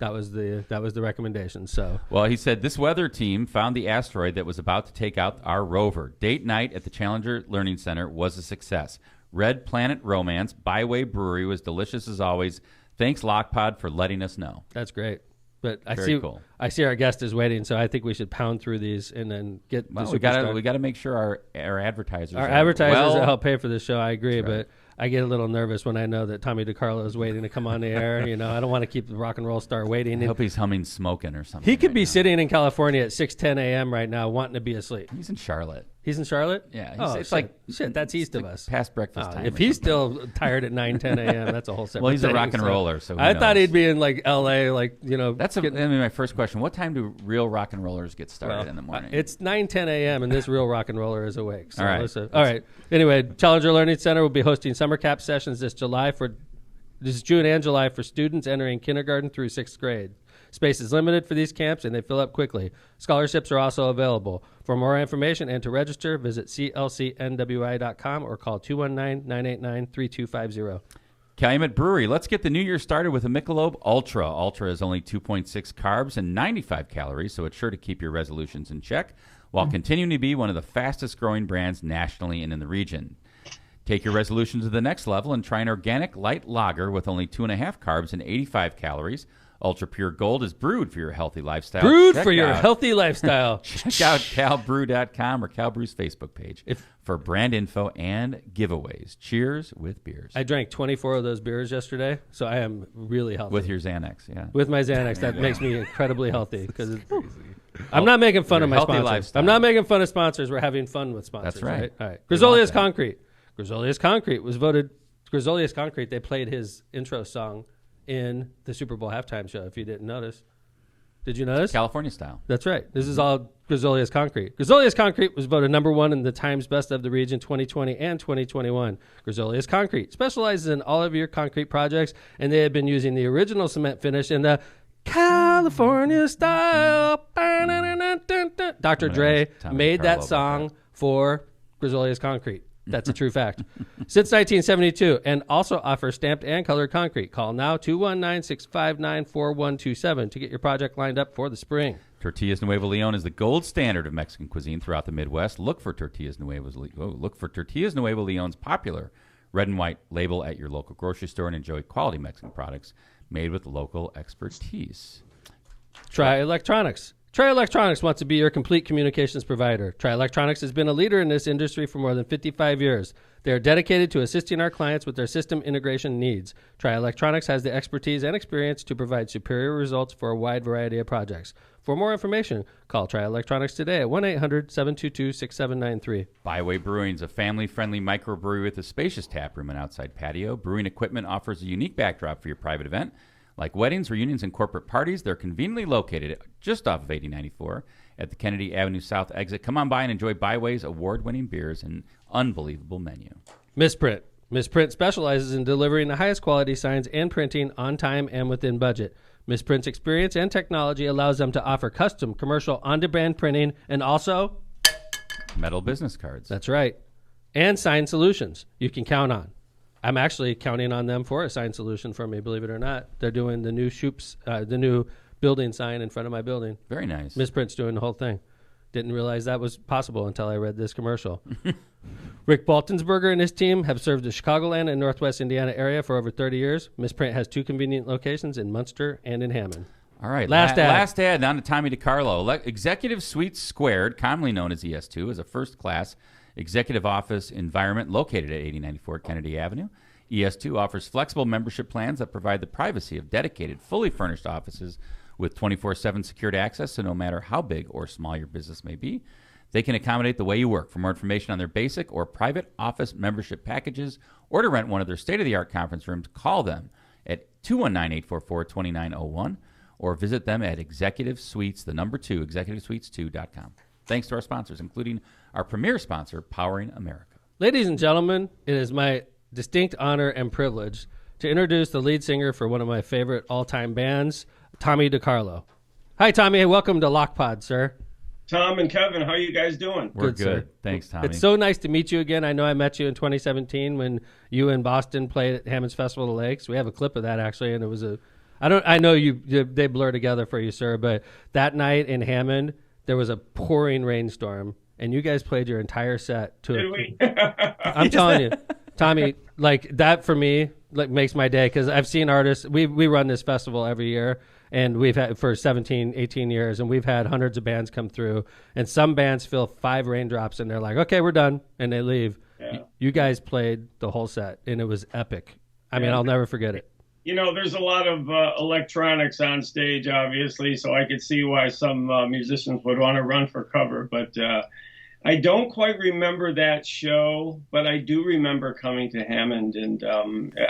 That was the recommendation. So, Well, he said this weather team found the asteroid that was about to take out our rover. Date night at the Challenger Learning Center was a success. Red Planet Romance, Byway Brewery was delicious as always. Thanks, Lockpod, for letting us know. that's great. But Very cool. I see our guest is waiting, so I think we should pound through these and then get Well, the we superstar. got to make sure our advertisers Our advertisers well, that help pay for this show, I agree, That's right. but I get a little nervous when I know that Tommy DeCarlo is waiting to come on the air. You know, I don't want to keep the rock and roll star waiting. I hope he's humming smoking or something. He could right be now. sitting in California at 6:10 a.m. right now, wanting to be asleep. He's in Charlotte. He's in Charlotte? Yeah, Oh, it's shit. like Shit, that's east of like us. past breakfast Oh, time. if or he's something. still tired at 9:10 a.m., that's a whole separate Well, he's a thing, rock and so- roller, so who I thought knows? he'd be in like L.A., like, you know. That's my first question. What time do real rock and rollers get started in the morning? It's 9:10 a.m. and this real rock and roller is awake. So All right. listen. All right. Anyway, Challenger Learning Center will be hosting summer cap sessions this June and July for students entering kindergarten through 6th grade. Space is limited for these camps, and they fill up quickly. Scholarships are also available. For more information and to register, visit clcnwi.com or call 219-989-3250. Calumet Brewery. Let's get the new year started with a Michelob Ultra. Ultra is only 2.6 carbs and 95 calories, so it's sure to keep your resolutions in check while continuing to be one of the fastest growing brands nationally and in the region. Take your resolutions to the next level and try an organic light lager with only 2.5 carbs and 85 calories. Ultra Pure Gold is brewed for your healthy lifestyle. Brewed Check for your out- healthy lifestyle. Check out calbrew.com or CalBrew's Facebook page for brand info and giveaways. Cheers with beers. I drank 24 of those beers yesterday, so I am really healthy. With your Xanax, yeah. With my Xanax, that makes me incredibly healthy. Because I'm not making fun Your of my healthy sponsors. lifestyle. I'm not making fun of sponsors. We're having fun with sponsors. That's right. All right. We Grisolius want that. Concrete. Grisolius Concrete was voted. Grisolius Concrete. They played his intro song in the Super Bowl halftime show. If you didn't notice, did you notice? California style. That's right. This is all Grisolius Concrete. Grisolius Concrete was voted #1 in the Times Best of the Region 2020 and 2021. Grisolius Concrete specializes in all of your concrete projects, and they have been using the original cement finish in the California style. Dr. Dre Tommy made DeCarlo that about song for Grisolius Concrete. That's a true fact. Since 1972, and also offers stamped and colored concrete. Call now 219-659-4127 to get your project lined up for the spring. Tortillas Nuevo Leon is the gold standard of Mexican cuisine throughout the Midwest. Look for Tortillas Nuevo Leon's popular red and white label at your local grocery store and enjoy quality Mexican products made with local expertise. Try Electronics. Try Electronics wants to be your complete communications provider. Try Electronics has been a leader in this industry for more than 55 years. They are dedicated to assisting our clients with their system integration needs. Try Electronics has the expertise and experience to provide superior results for a wide variety of projects. For more information, call Try Electronics today at 1-800-722-6793. Byway Brewing is a family-friendly microbrewery with a spacious tap room and outside patio. Brewing equipment offers a unique backdrop for your private event. Like weddings, reunions, and corporate parties, they're conveniently located just off of 8094 at the Kennedy Avenue South exit. Come on by and enjoy Byway's award-winning beers and unbelievable menu. Misprint. Misprint specializes in delivering the highest quality signs and printing on time and within budget. Misprint's experience and technology allows them to offer custom, commercial, on-demand printing and also, Metal business cards. that's right, and sign solutions you can count on. I'm actually counting on them for a sign solution for me, believe it or not. They're doing the new the new building sign in front of my building. Very nice. Misprint's doing the whole thing. Didn't realize that was possible until I read this commercial. Rick Baltonsberger and his team have served the Chicagoland and Northwest Indiana area for over 30 years. Misprint has 2 convenient locations in Munster and in Hammond. All right. Last ad. Down to Tommy DeCarlo. Executive Suites Squared, commonly known as ES2, is a first-class executive office environment located at 8094 Kennedy Avenue. ES2 offers flexible membership plans that provide the privacy of dedicated, fully furnished offices with 24/7 secured access, so no matter how big or small your business may be, they can accommodate the way you work. For more information on their basic or private office membership packages or to rent one of their state-of-the-art conference rooms, call them at 219-844-2901 or visit them at executive-suites2.com. Thanks to our sponsors, including our premier sponsor, Powering America. Ladies and gentlemen, it is my distinct honor and privilege to introduce the lead singer for one of my favorite all-time bands, Tommy DeCarlo. Hi, Tommy. Welcome to Lockpod, sir. Tom and Kevin, how are you guys doing? We're Good, sir. good. Thanks, Tommy. It's so nice to meet you again. I know I met you in 2017 when you and Boston played at Hammond's Festival of the Lakes. We have a clip of that, actually, and it was I know they blur together for you, sir, but that night in Hammond, there was a pouring rainstorm, and you guys played your entire set to Did we? I'm telling you, Tommy, like that for me, like makes my day, because I've seen artists. We run this festival every year, and we've had for 17, 18 years, and we've had hundreds of bands come through, and some bands feel 5 raindrops, and they're like, okay, we're done, and they leave. Yeah. You guys played the whole set, and it was epic. I mean, I'll never forget it. You know, there's a lot of electronics on stage, obviously, so I could see why some musicians would want to run for cover. But I don't quite remember that show, but I do remember coming to Hammond, and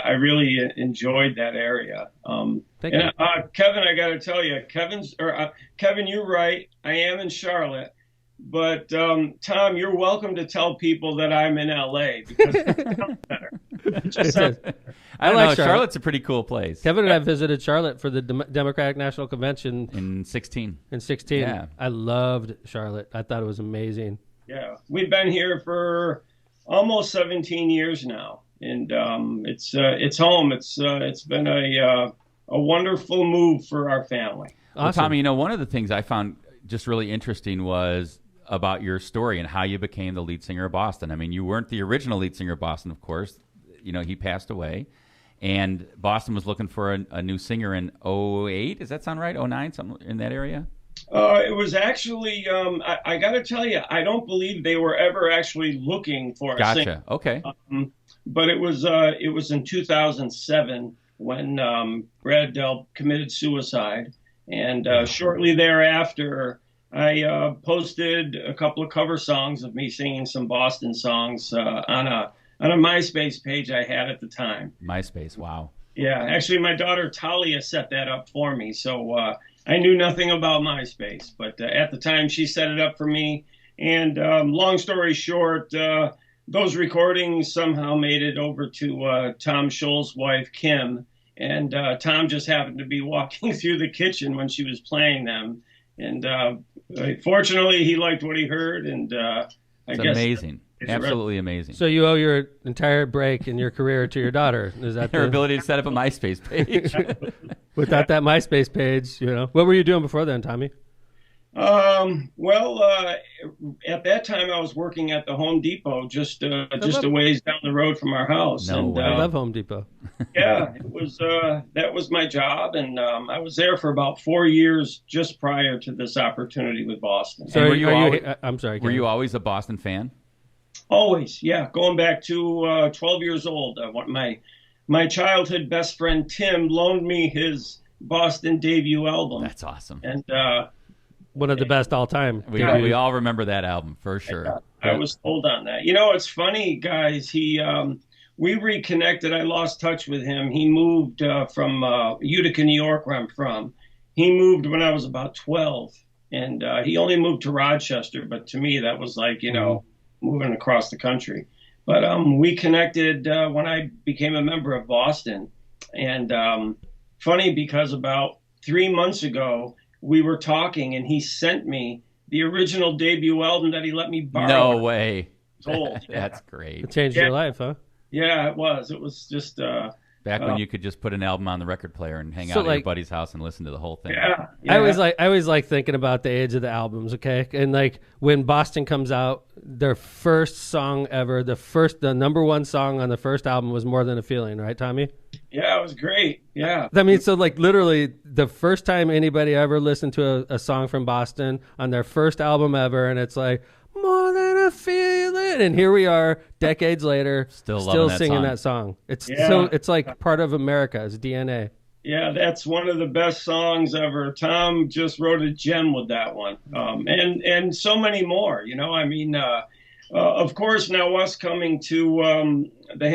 I really enjoyed that area. Thank you. Kevin, I got to tell you, Kevin, you're right. I am in Charlotte. But Tom, you're welcome to tell people that I'm in LA because it sounds better. I like know. Charlotte. Charlotte's a pretty cool place. Kevin and I visited Charlotte for the Democratic National Convention In 16. in 16. Yeah. I loved Charlotte. I thought it was amazing. Yeah, we've been here for almost 17 years now, and it's home. It's been a wonderful move for our family. Well, Awesome. Tommy, one of the things I found just really interesting was about your story and how you became the lead singer of Boston. I mean, you weren't the original lead singer of Boston, of course. He passed away, and Boston was looking for a new singer in 08. Does that sound right? 09, something in that area? It was actually, I got to tell you, I don't believe they were ever actually looking for a singer. Gotcha. Okay. But it was in 2007 when Brad Delp committed suicide, and shortly thereafter, I posted a couple of cover songs of me singing some Boston songs on a MySpace page I had at the time. MySpace. Wow. Yeah, actually, my daughter Talia set that up for me, so I knew nothing about MySpace, but at the time she set it up for me. And long story short, those recordings somehow made it over to Tom Scholl's wife, Kim, and Tom just happened to be walking through the kitchen when she was playing them. And fortunately, he liked what he heard, and I It's guess amazing. Absolutely amazing. So you owe your entire break in your carear to your daughter. Is that Her ability to set up a MySpace page. Without that MySpace page, what were you doing before then, Tommy? Well, at that time I was working at the Home Depot, just a ways down the road from our house. No way. I love Home Depot. Yeah, it was that was my job, and I was there for about 4 years just prior to this opportunity with Boston. So were you always- I'm sorry. Were you always a Boston fan? Always, yeah, going back to 12 years old. My childhood best friend Tim loaned me his Boston debut album, That's awesome. and one of the best all time? We all remember that album for sure. I was told on that. It's funny, guys. We reconnected. I lost touch with him. He moved from Utica, New York, where I'm from. He moved when I was about 12, and he only moved to Rochester. But to me, that was like, moving across the country. But we connected when I became a member of Boston. And funny, because about 3 months ago, we were talking, and he sent me the original debut album that he let me borrow. No way. It's old. Yeah. That's great. It changed your life, huh? Yeah, it was. It was just. Back when you could just put an album on the record player and hang So, out at your like- buddy's house and listen to the whole thing. Yeah. I always like thinking about the age of the albums, okay? And like when Boston comes out, their first song ever, the number one song on the first album was More Than a Feeling, right, Tommy? Yeah, it was great. Yeah. I mean, so like literally the first time anybody ever listened to a song from Boston on their first album ever, and it's like, more than a feeling, and here we are decades later, Still loving that singing song. that song. It's Yeah. it's like part of America. It's DNA. Yeah, that's one of the best songs ever. Tom just wrote a gem with that one, and so many more. Of course, now us coming to the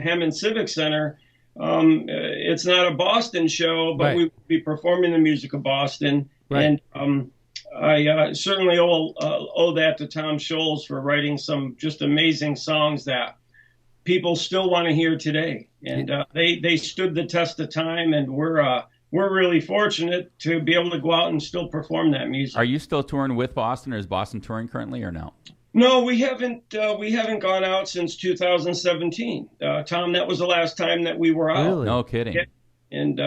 Hammond Civic Center, it's not a Boston show, but Right. we will be performing the music of Boston, Right. and I certainly owe that to Tom Scholes for writing some just amazing songs that people still want to hear today, and they stood the test of time, and we're really fortunate to be able to go out and still perform that music. Are you still touring with Boston, or is Boston touring currently, or no? No, we haven't gone out since 2017. Tom, that was the last time that we were out. Really? No kidding. And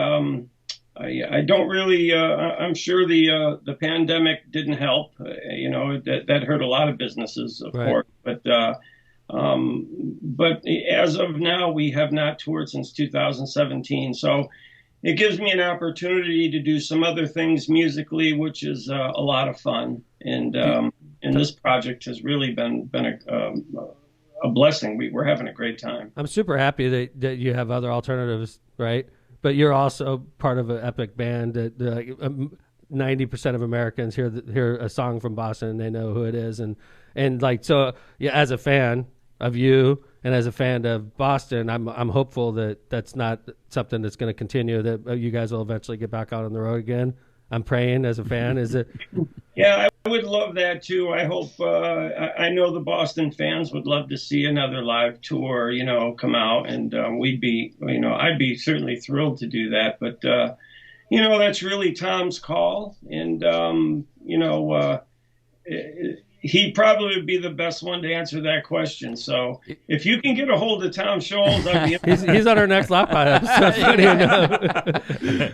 I don't really. I'm sure the pandemic didn't help. That hurt a lot of businesses, of course. But as of now, we have not toured since 2017. So it gives me an opportunity to do some other things musically, which is a lot of fun. And this project has really been a blessing. We're having a great time. I'm super happy that you have other alternatives, right? But you're also part of an epic band that 90% of Americans hear a song from Boston and they know who it is. And like, so yeah, as a fan of you and as a fan of Boston, I'm hopeful that that's not something that's going to continue, that you guys will eventually get back out on the road again. I'm praying as a fan. Is it? Yeah, I would love that too. I hope, I know the Boston fans would love to see another live tour, come out, and we'd be, I'd be certainly thrilled to do that. But, that's really Tom's call. And, he probably would be the best one to answer that question. So if you can get a hold of Tom Scholes, I'd be he's on our next Lockpot episode.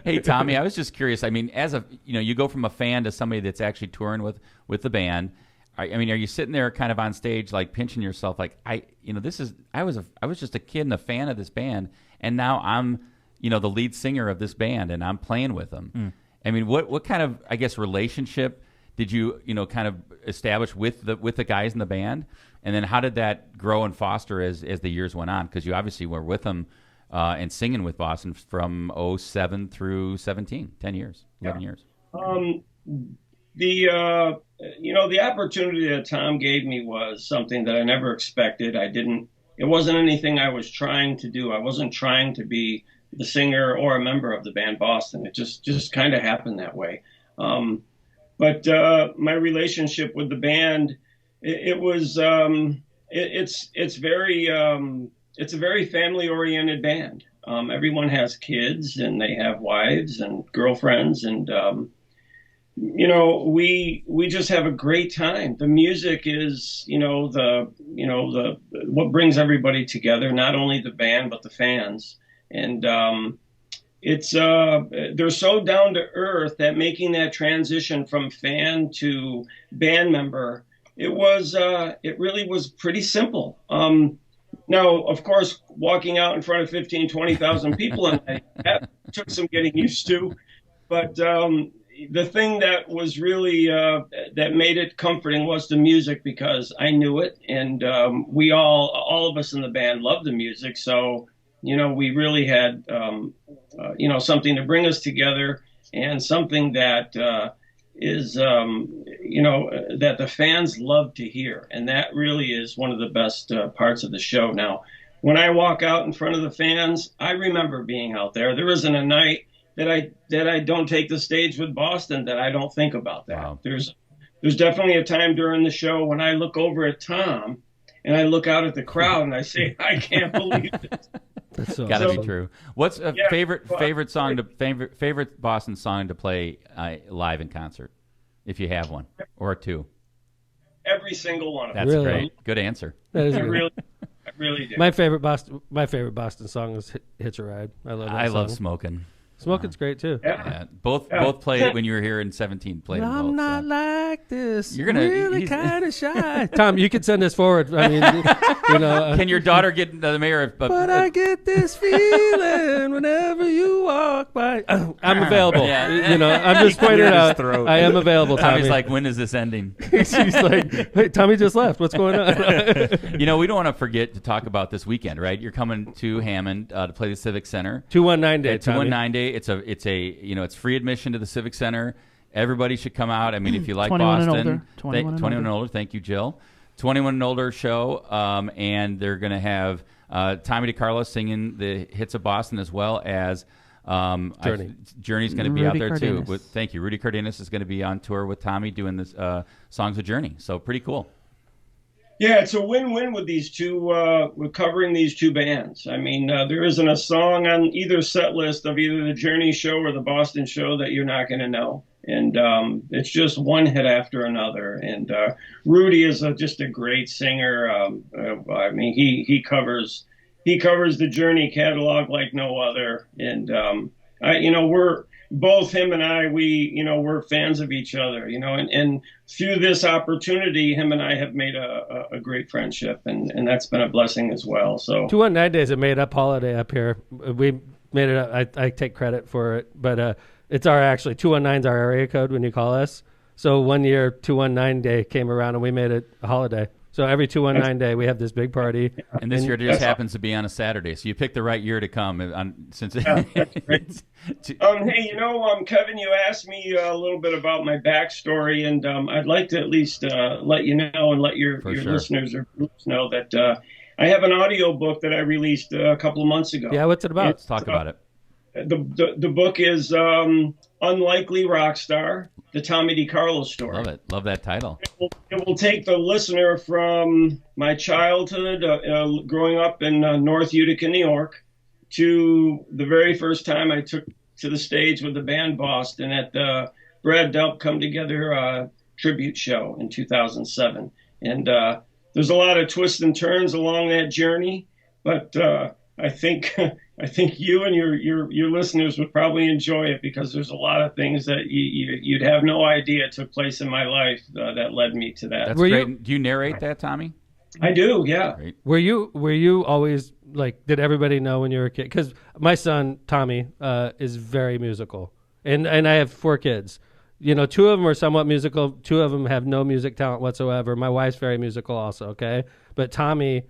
Hey, Tommy, I was just curious. I mean, as you go from a fan to somebody that's actually touring with the band. I mean, are you sitting there kind of on stage, like pinching yourself, like I was just a kid and a fan of this band, and now I'm, the lead singer of this band, and I'm playing with them. I mean, what kind of, I guess, relationship did you kind of establish with the guys in the band, and then how did that grow and foster as the years went on? Because you obviously were with them and singing with Boston from 07 through 17, 10 years, 11 years. The opportunity that Tom gave me was something that I never expected. It wasn't anything I was trying to do. I wasn't trying to be the singer or a member of the band Boston. It just kind of happened that way. But my relationship with the band, it's a very family oriented band. Everyone has kids and they have wives and girlfriends, and we just have a great time. The music is what brings everybody together, not only the band but the fans. And they're so down to earth that making that transition from fan to band member, it really was pretty simple. Now, of course, walking out in front of 15, 20,000 people, and that took some getting used to. But the thing that was really that made it comforting was the music, because I knew it, and we all of us in the band loved the music. So we really had, something to bring us together, and something that is, that the fans love to hear. And that really is one of the best parts of the show. Now, when I walk out in front of the fans, I remember being out there. There isn't a night that I don't take the stage with Boston that I don't think about that. Wow. There's definitely a time during the show when I look over at Tom and I look out at the crowd and I say, I can't believe this. That's gotta be true. What's a favorite Boston song to play live in concert, if you have one or two? Every single one of them. That's great. Good answer. That is I really do. My favorite Boston song is "Hitch a Ride." I love that song. I love "Smokin'." Smoking's great too. Yeah. Both played it when you were here in 17. Played them both. I'm not like this. You're really kind of shy. Tom, you could send this forward. I mean, Can your daughter get the mayor? But I get this feeling whenever you walk by. I'm available. Yeah. I'm just pointing out. I am available. Tommy's like, when is this ending? She's like, hey, Tommy just left. What's going on? We don't want to forget to talk about this weekend, right? You're coming to Hammond to play the Civic Center. 219 day. 219 day. It's free admission to the Civic Center. Everybody should come out. I mean, if you like 21 Boston, and older. 21 and older. Thank you, Jill. 21 and older show, and they're going to have Tommy DeCarlo singing the hits of Boston, as well as Journey's going to be out there Cardenas. too. Thank you. Rudy Cardenas is going to be on tour with Tommy doing this songs of Journey. So pretty cool. Yeah, it's a win-win with these two. We're covering these two bands. I mean, there isn't a song on either set list of either the Journey show or the Boston show that you're not going to know. And it's just one hit after another. And Rudy is just a great singer. I mean, he covers the Journey catalog like no other. And both him and I, we're fans of each other, and through this opportunity, him and I have made a great friendship, and that's been a blessing as well. So 219 Day is a made up holiday up here. We made it up. I take credit for it, but it's actually 219 is our area code when you call us. So one year 219 Day came around and we made it a holiday. So every 219 Day, we have this big party. And this year it just happens to be on a Saturday. So you picked the right year to come. That's great. Hey, Kevin, you asked me a little bit about my backstory, and I'd like to at least let you know and let your listeners or groups know that I have an audio book that I released a couple of months ago. Yeah, what's it about? Let's talk about it. The book is Unlikely Rockstar, the Tommy DeCarlo story. Love it. Love that title. It will take the listener from my childhood, growing up in North Utica, New York, to the very first time I took to the stage with the band Boston at the Brad Delp Come Together tribute show in 2007. And there's a lot of twists and turns along that journey, but I think you and your listeners would probably enjoy it because there's a lot of things that you'd have no idea took place in my life that led me to that. That's great. Do you narrate that, Tommy? I do, yeah. Great. Were you always like? Did everybody know when you were a kid? Because my son Tommy is very musical, and I have 4 kids. 2 of them are somewhat musical. 2 of them have no music talent whatsoever. My wife's very musical also. Okay, but Tommy,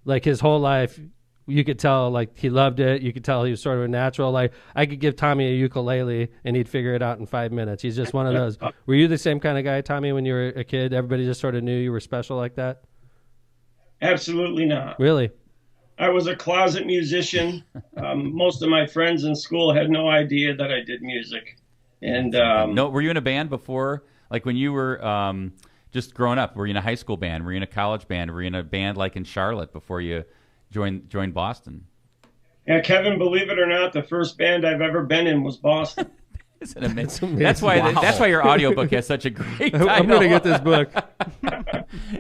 like his whole life, you could tell like he loved it. You could tell he was sort of a natural. Like I could give Tommy a ukulele and he'd figure it out in 5 minutes. He's just one of those. Were you the same kind of guy, Tommy, when you were a kid? Everybody just sort of knew you were special like that? Absolutely not. Really? I was a closet musician. Most of my friends in school had no idea that I did music. And no, were you in a band before? Like when you were just growing up, were you in a high school band? Were you in a college band? Were you in a band like in Charlotte before you joined Boston? Yeah, Kevin, believe it or not, the first band I've ever been in was Boston. Isn't it amazing? That's why your audiobook has such a great title. I'm going to get this book.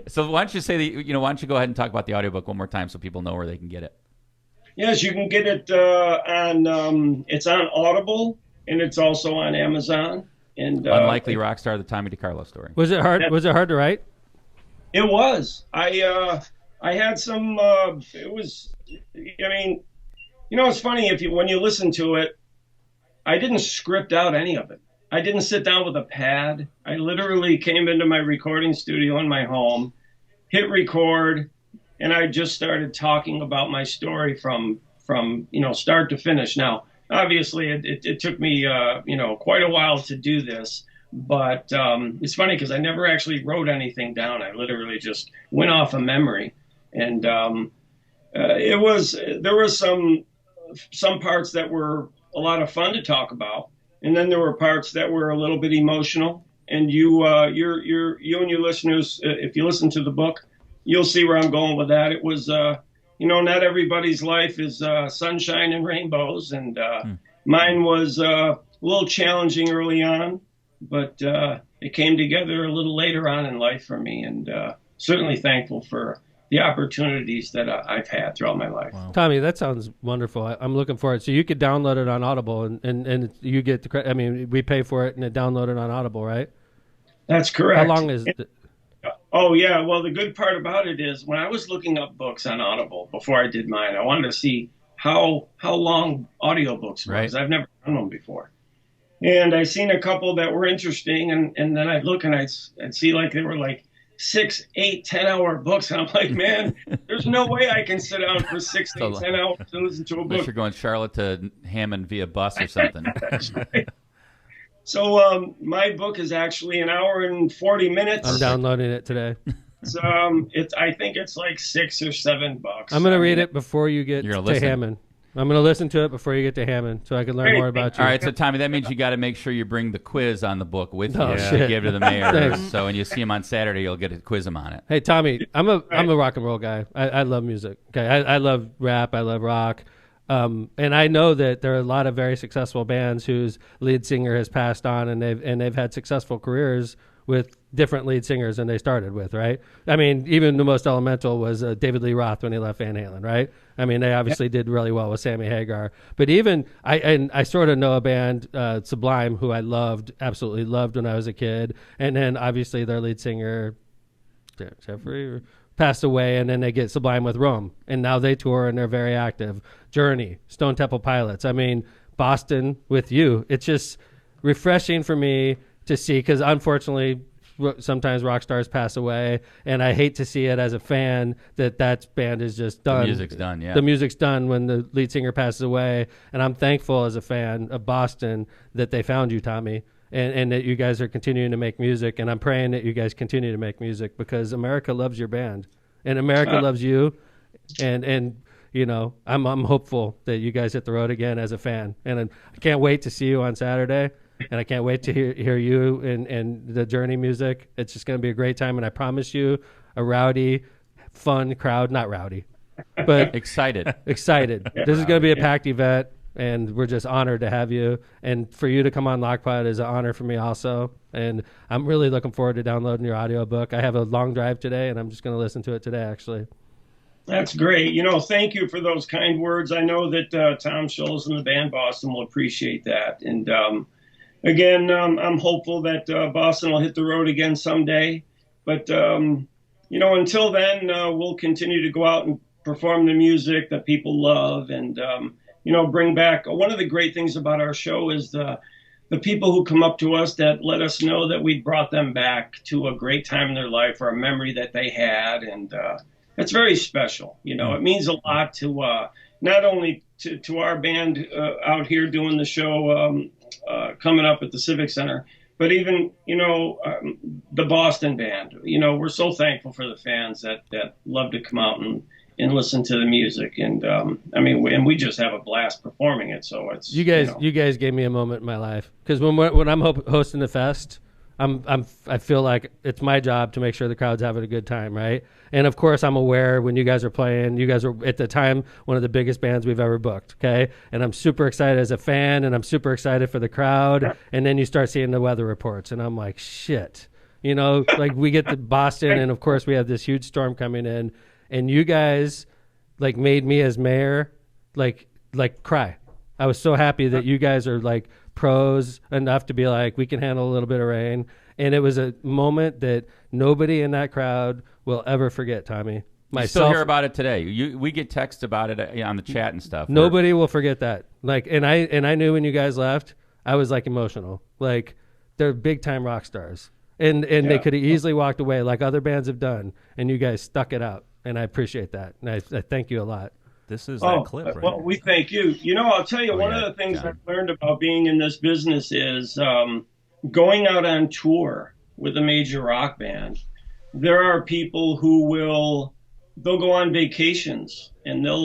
So why don't you say why don't you go ahead and talk about the audiobook one more time so people know where they can get it? Yes, you can get it on it's on Audible and it's also on Amazon. And Unlikely Rockstar, the Tommy DeCarlo story. Was it hard? Was it hard to write? It was. I had some. It was. I mean, it's funny when you listen to it. I didn't script out any of it. I didn't sit down with a pad. I literally came into my recording studio in my home, hit record, and I just started talking about my story from start to finish. Now, obviously, it took me quite a while to do this, but it's funny because I never actually wrote anything down. I literally just went off of memory, and there was some parts that were a lot of fun to talk about, and then there were parts that were a little bit emotional. And you and your listeners, if you listen to the book, you'll see where I'm going with that. It was, not everybody's life is sunshine and rainbows, and mine was a little challenging early on, but it came together a little later on in life for me, and certainly thankful for the opportunities that I've had throughout my life. Wow. Tommy, that sounds wonderful. I'm looking for it. So you could download it on Audible, and you get the credit. I mean, we pay for it and it downloaded on Audible, right? That's correct. How long is it? Oh, yeah. Well, the good part about it is when I was looking up books on Audible before I did mine, I wanted to see how long audiobooks were, because I've never done them before. And I seen a couple that were interesting, and then I'd look and I'd see like they were like 6, 8, 10-hour books, and I'm like, man, there's no way I can sit down for 6, 8, 10 hours and listen to a book. Unless you're going Charlotte to Hammond via bus or something. That's right. So my book is actually an hour and 40 minutes. I'm downloading it today. I think it's like $6 or $7. I'm going to read it before you get to Hammond. I'm going to listen to it before you get to Hammond so I can learn more about you. All right, so Tommy, that means you got to make sure you bring the quiz on the book with you to give to the mayor. So when you see him on Saturday, you'll get to quiz him on it. Hey, Tommy, I'm a rock and roll guy. I love music. Okay, I love rap. I love rock. And I know that there are a lot of very successful bands whose lead singer has passed on, and they've had successful careers with different lead singers than they started with, right? I mean, even the most elemental was David Lee Roth when he left Van Halen, right? I mean, they obviously did really well with Sammy Hagar. But even, I sort of know a band, Sublime, who I absolutely loved when I was a kid. And then obviously their lead singer, Jeffrey, passed away, and then they get Sublime with Rome. And now they tour and they're very active. Journey, Stone Temple Pilots. I mean, Boston with you. It's just refreshing for me to see, because unfortunately sometimes rock stars pass away, and I hate to see it as a fan that band is just done. The music's done, yeah. The music's done when the lead singer passes away, and I'm thankful as a fan of Boston that they found you, Tommy, and that you guys are continuing to make music, and I'm praying that you guys continue to make music, because America loves your band, and America loves you, and you know, I'm hopeful that you guys hit the road again as a fan, and I can't wait to see you on Saturday. And I can't wait to hear you and the Journey music. It's just going to be a great time. And I promise you, a rowdy, fun crowd. Not rowdy, but Excited. excited. This is going to be a packed event, and we're just honored to have you. And for you to come on Lockpod is an honor for me also. And I'm really looking forward to downloading your audiobook. I have a long drive today, and I'm just going to listen to it today, actually. That's great. You know, thank you for those kind words. I know that Tom Schultz and the band Boston will appreciate that. And, again, I'm hopeful that Boston will hit the road again someday. But, you know, until then, we'll continue to go out and perform the music that people love and, you know, bring back. One of the great things about our show is the people who come up to us that let us know that we brought them back to a great time in their life or a memory that they had. And it's very special. You know, it means a lot to not only to our band out here doing the show coming up at the Civic Center, but even, you know, the Boston band. You know, we're so thankful for the fans that love to come out and listen to the music. And I mean, and we just have a blast performing it. So it's You guys, know. you guys gave me a moment in my life, because when I'm hosting the fest, I feel like it's my job to make sure the crowd's having a good time, right? And of course, I'm aware when you guys are playing, you guys are at the time one of the biggest bands we've ever booked, okay? And I'm super excited as a fan, and I'm super excited for the crowd. And then you start seeing the weather reports, and I'm like, shit, you know, like we get to Boston, and of course we have this huge storm coming in, and you guys like made me as mayor like cry. I was so happy that you guys are like pros enough to be like, we can handle a little bit of rain. And it was a moment that nobody in that crowd will ever forget, Tommy. You still hear about it today. We get texts about it on the chat and stuff. Nobody will forget that. Like, and I knew when you guys left, I was like emotional. Like, they're big time rock stars, and they could have easily walked away like other bands have done, and you guys stuck it out, and I appreciate that, and I thank you a lot. This is that clip, right? Well, we thank you. You know, I'll tell you, one of the things I've learned about being in this business is going out on tour with a major rock band. There are people who they'll go on vacations, and they'll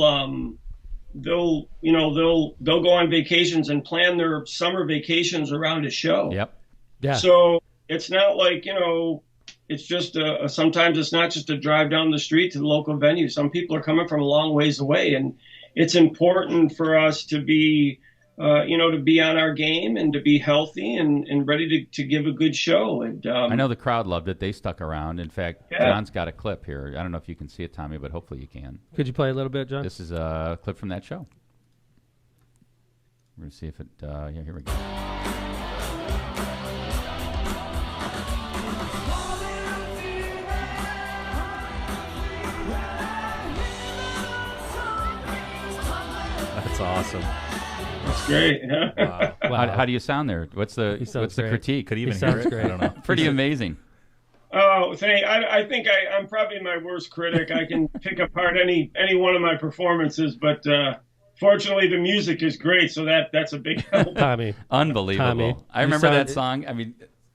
go on vacations and plan their summer vacations around a show. Yep. Yeah. So it's not like, you know, it's just sometimes it's not just a drive down the street to the local venue. Some people are coming from a long ways away, and it's important for us to be, to be on our game and to be healthy and ready to give a good show. And I know the crowd loved it. They stuck around. In fact, John's got a clip here. I don't know if you can see it, Tommy, but hopefully you can. Could you play a little bit, John? This is a clip from that show. We're going to see if it, here we go. That's awesome. That's great. Wow. Wow. How do you sound there? What's the great. critique? Could even He hear sounds it. great. I don't know. Pretty amazing. Oh, I think I'm probably my worst critic. I can pick apart any one of my performances, but fortunately the music is great, so that's a big help. Tommy. Unbelievable. Tommy, I remember that song. I mean,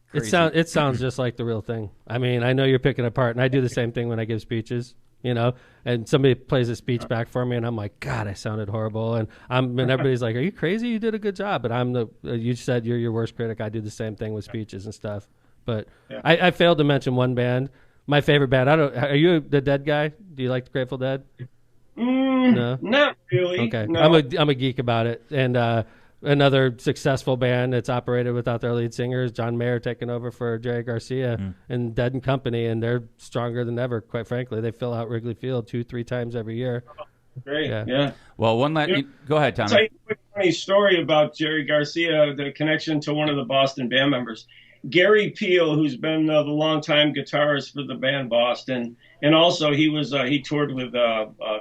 crazy. It sounds just like the real thing. I mean, I know you're picking apart, and I do the same thing when I give speeches, you know, and somebody plays a speech back for me, and I'm like, God, I sounded horrible. And everybody's like, are you crazy? You did a good job. But you said you're your worst critic. I do the same thing with speeches and stuff. But I failed to mention one band, my favorite band. Are you the Dead guy? Do you like the Grateful Dead? No, not really. Okay, No. I'm a geek about it, and another successful band that's operated without their lead singers, John Mayer taking over for Jerry Garcia and Dead and Company, and they're stronger than ever, quite frankly. They fill out Wrigley Field 2-3 times every year. Great, yeah. Well, go ahead, Tommy. I'll tell you a quick funny story about Jerry Garcia, the connection to one of the Boston band members. Gary Peel, who's been the longtime guitarist for the band Boston, and also he toured with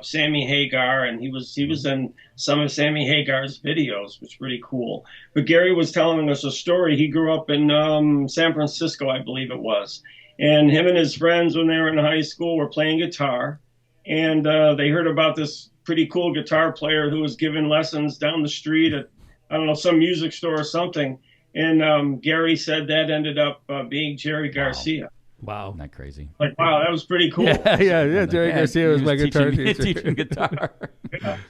Sammy Hagar, and he was in some of Sammy Hagar's videos, which is pretty cool. But Gary was telling us a story. He grew up in San Francisco, I believe it was, and him and his friends, when they were in high school, were playing guitar, and they heard about this pretty cool guitar player who was giving lessons down the street at, I don't know, some music store or something. And Gary said that ended up being Jerry Garcia. Wow. Isn't that crazy? Like, wow, that was pretty cool. Yeah. Jerry Garcia was my guitar teacher. Teaching guitar.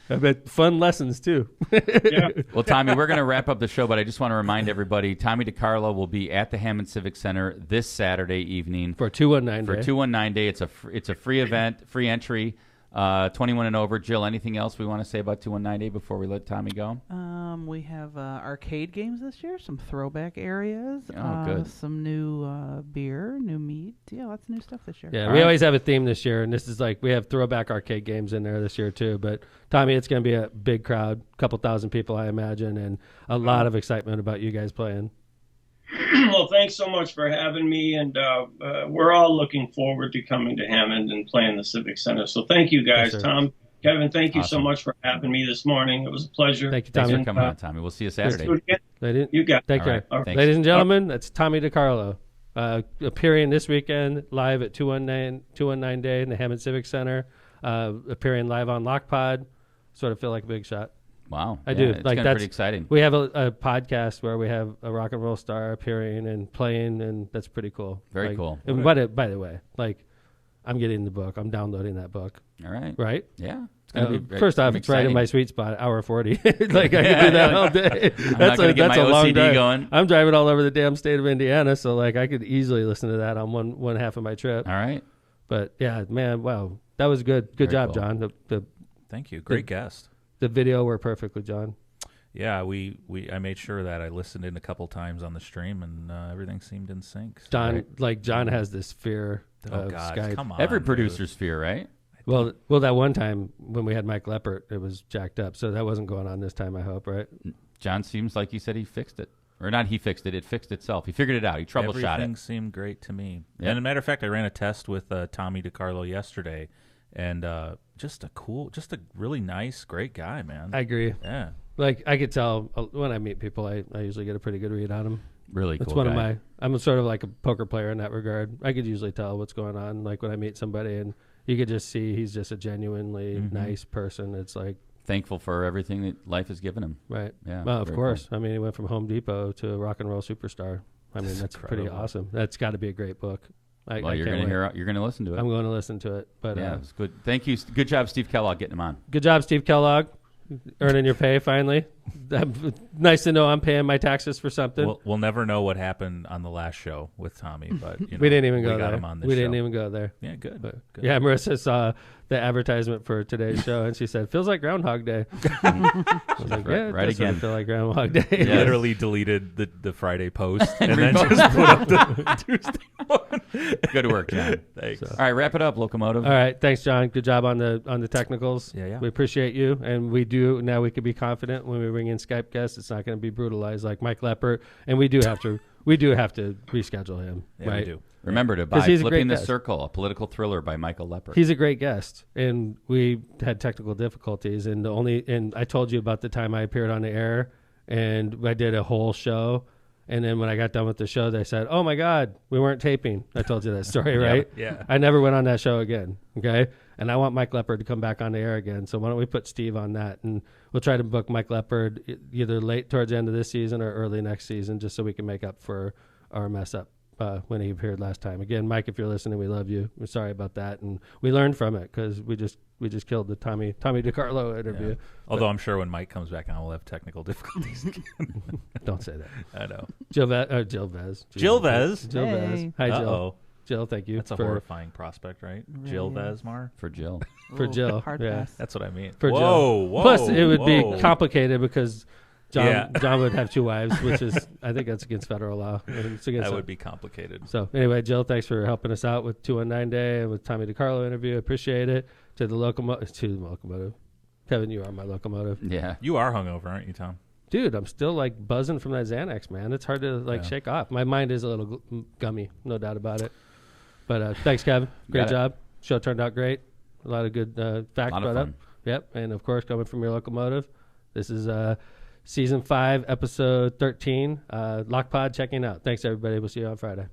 I bet fun lessons, too. Yeah. Well, Tommy, we're going to wrap up the show, but I just want to remind everybody, Tommy DeCarlo will be at the Hammond Civic Center this Saturday evening. For 219 Day. For 219 Day. It's a free event, free entry, 21 and over. Jill, anything else we want to say about 219 Day before we let Tommy go? We have arcade games this year, some throwback areas, good. some new beer, new meat. Yeah, lots of new stuff this year. Yeah, we always have a theme this year, and this is like we have throwback arcade games in there this year too. But Tommy, it's going to be a big crowd, a couple thousand people, I imagine, and a lot of excitement about you guys playing. Well, thanks so much for having me, and we're all looking forward to coming to Hammond and playing the Civic Center. So thank you guys, Yes, Tom, Kevin. Thank you so much for having me this morning. It was a pleasure. Thank you, Thanks Tommy. for coming on, Tommy. We'll see you Let's Saturday. do it again. You got it. Take All care. right. All right. Thanks. Ladies and gentlemen, that's Tommy DeCarlo, appearing this weekend live at 219 Day in the Hammond Civic Center, appearing live on Lockpod. Sort of feel like a big shot. Wow. I Yeah, do. It's Like, kind of pretty exciting. We have a podcast where we have a rock and roll star appearing and playing, and that's pretty cool. Very Like, cool. And by the way, like, I'm getting the book. I'm downloading that book. All right. Right? Yeah. It's gonna be First off, it's right in exciting. my sweet spot, hour 40. Like, I can do that all day. not gonna get my a long OCD drive. going. I'm driving all over the damn state of Indiana, so like I could easily listen to that on one half of my trip. All right. But yeah, man, wow, that was good. Good Very job, cool. John. Thank you. Great guest. The video worked perfectly, John. Yeah, I made sure that I listened in a couple times on the stream, and everything seemed in sync. So John has this fear Oh of God, Skype. come on. Every dude. producer's fear, right? Well, that one time when we had Mike Leppert, it was jacked up. So that wasn't going on this time, I hope, right? John seems like he said he fixed it. Or not he fixed it. It fixed itself. He figured it out. He troubleshot Everything it. seemed great to me. Yep. And as a matter of fact, I ran a test with Tommy DeCarlo yesterday, and just a really nice, great guy, man. I agree. Yeah. Like, I could tell when I meet people, I usually get a pretty good read on them. Really That's cool one guy. of I'm sort of like a poker player in that regard. I could usually tell what's going on, like when I meet somebody, and you could just see he's just a genuinely nice person. It's like, Thankful for everything that life has given him. right. Yeah, Well, of very course. I mean, he went from Home Depot to a rock and roll superstar. I mean, that's pretty incredible. awesome. That's got to be a great book. Well, I you're can't going to wait. you're going to listen to it. I'm going to listen to it. But Yeah, it's good. Thank you. Good job, Steve Kellogg, getting him on. good job, Steve Kellogg, earning your pay finally. Nice to know I'm paying my taxes for something. We'll never know what happened on the last show with Tommy, but you know, we didn't even go we got there. him on this We show. didn't even go there. Yeah, good. But, good. yeah, Marissa saw the advertisement for today's show, and she said, "Feels like Groundhog Day." I was like, Right- "Yeah, it right does sort of again. feel like Groundhog Day." Yeah. Literally deleted the Friday post and then just put up the Tuesday one. Good work, John. Thanks. All right, wrap it up, Locomotive. All right, thanks, John. Good job on the technicals. Yeah. We appreciate you, and we do now. We can be confident when we bring in Skype guests, it's not going to be brutalized like Mike Leppert, and we do have to reschedule him. Yeah, right? we do. Remember to buy 'Cause he's a Flipping great the guest. Circle, a political thriller by Michael Leppert. He's a great guest, and we had technical difficulties. And I told you about the time I appeared on the air, and I did a whole show. And then when I got done with the show, they said, "Oh my God, we weren't taping." I told you that story, right? Yeah. I never went on that show again. Okay, and I want Mike Leppert to come back on the air again. So why don't we put Steve on that, and we'll try to book Mike Leppert either late towards the end of this season or early next season, just so we can make up for our mess up. When he appeared last time. Again, Mike, if you're listening, we love you. We're sorry about that, and we learned from it because we just killed the Tommy DeCarlo interview. Yeah. Although I'm sure when Mike comes back on, we'll have technical difficulties again. Don't say that. I know. Jill Vez. Jill Vez. Jill Hey. Vez. Hi, Jill. Uh-oh. Jill, thank you That's a for horrifying prospect, right? Jill Really Vesmar. for Jill. for Ooh, Jill. hard Yeah. pass. That's what I mean. For whoa, Jill. whoa. Plus, it would whoa. be complicated because John would have 2 wives, which is, I think that's against federal law. It's against That would be complicated. So anyway, Jill, thanks for helping us out with 219 Day and with Tommy DeCarlo interview. Appreciate it. To the locomotive. Kevin, you are my locomotive. Yeah. You are hungover, aren't you, Tom? Dude, I'm still like buzzing from that Xanax, man. It's hard to shake off. My mind is a little gummy, no doubt about it. But thanks, Kevin. Great job. Show turned out great. A lot of good facts brought up. Yep. And of course, coming from your locomotive, this is season 5, episode 13. Lockpod checking out. Thanks, everybody. We'll see you on Friday.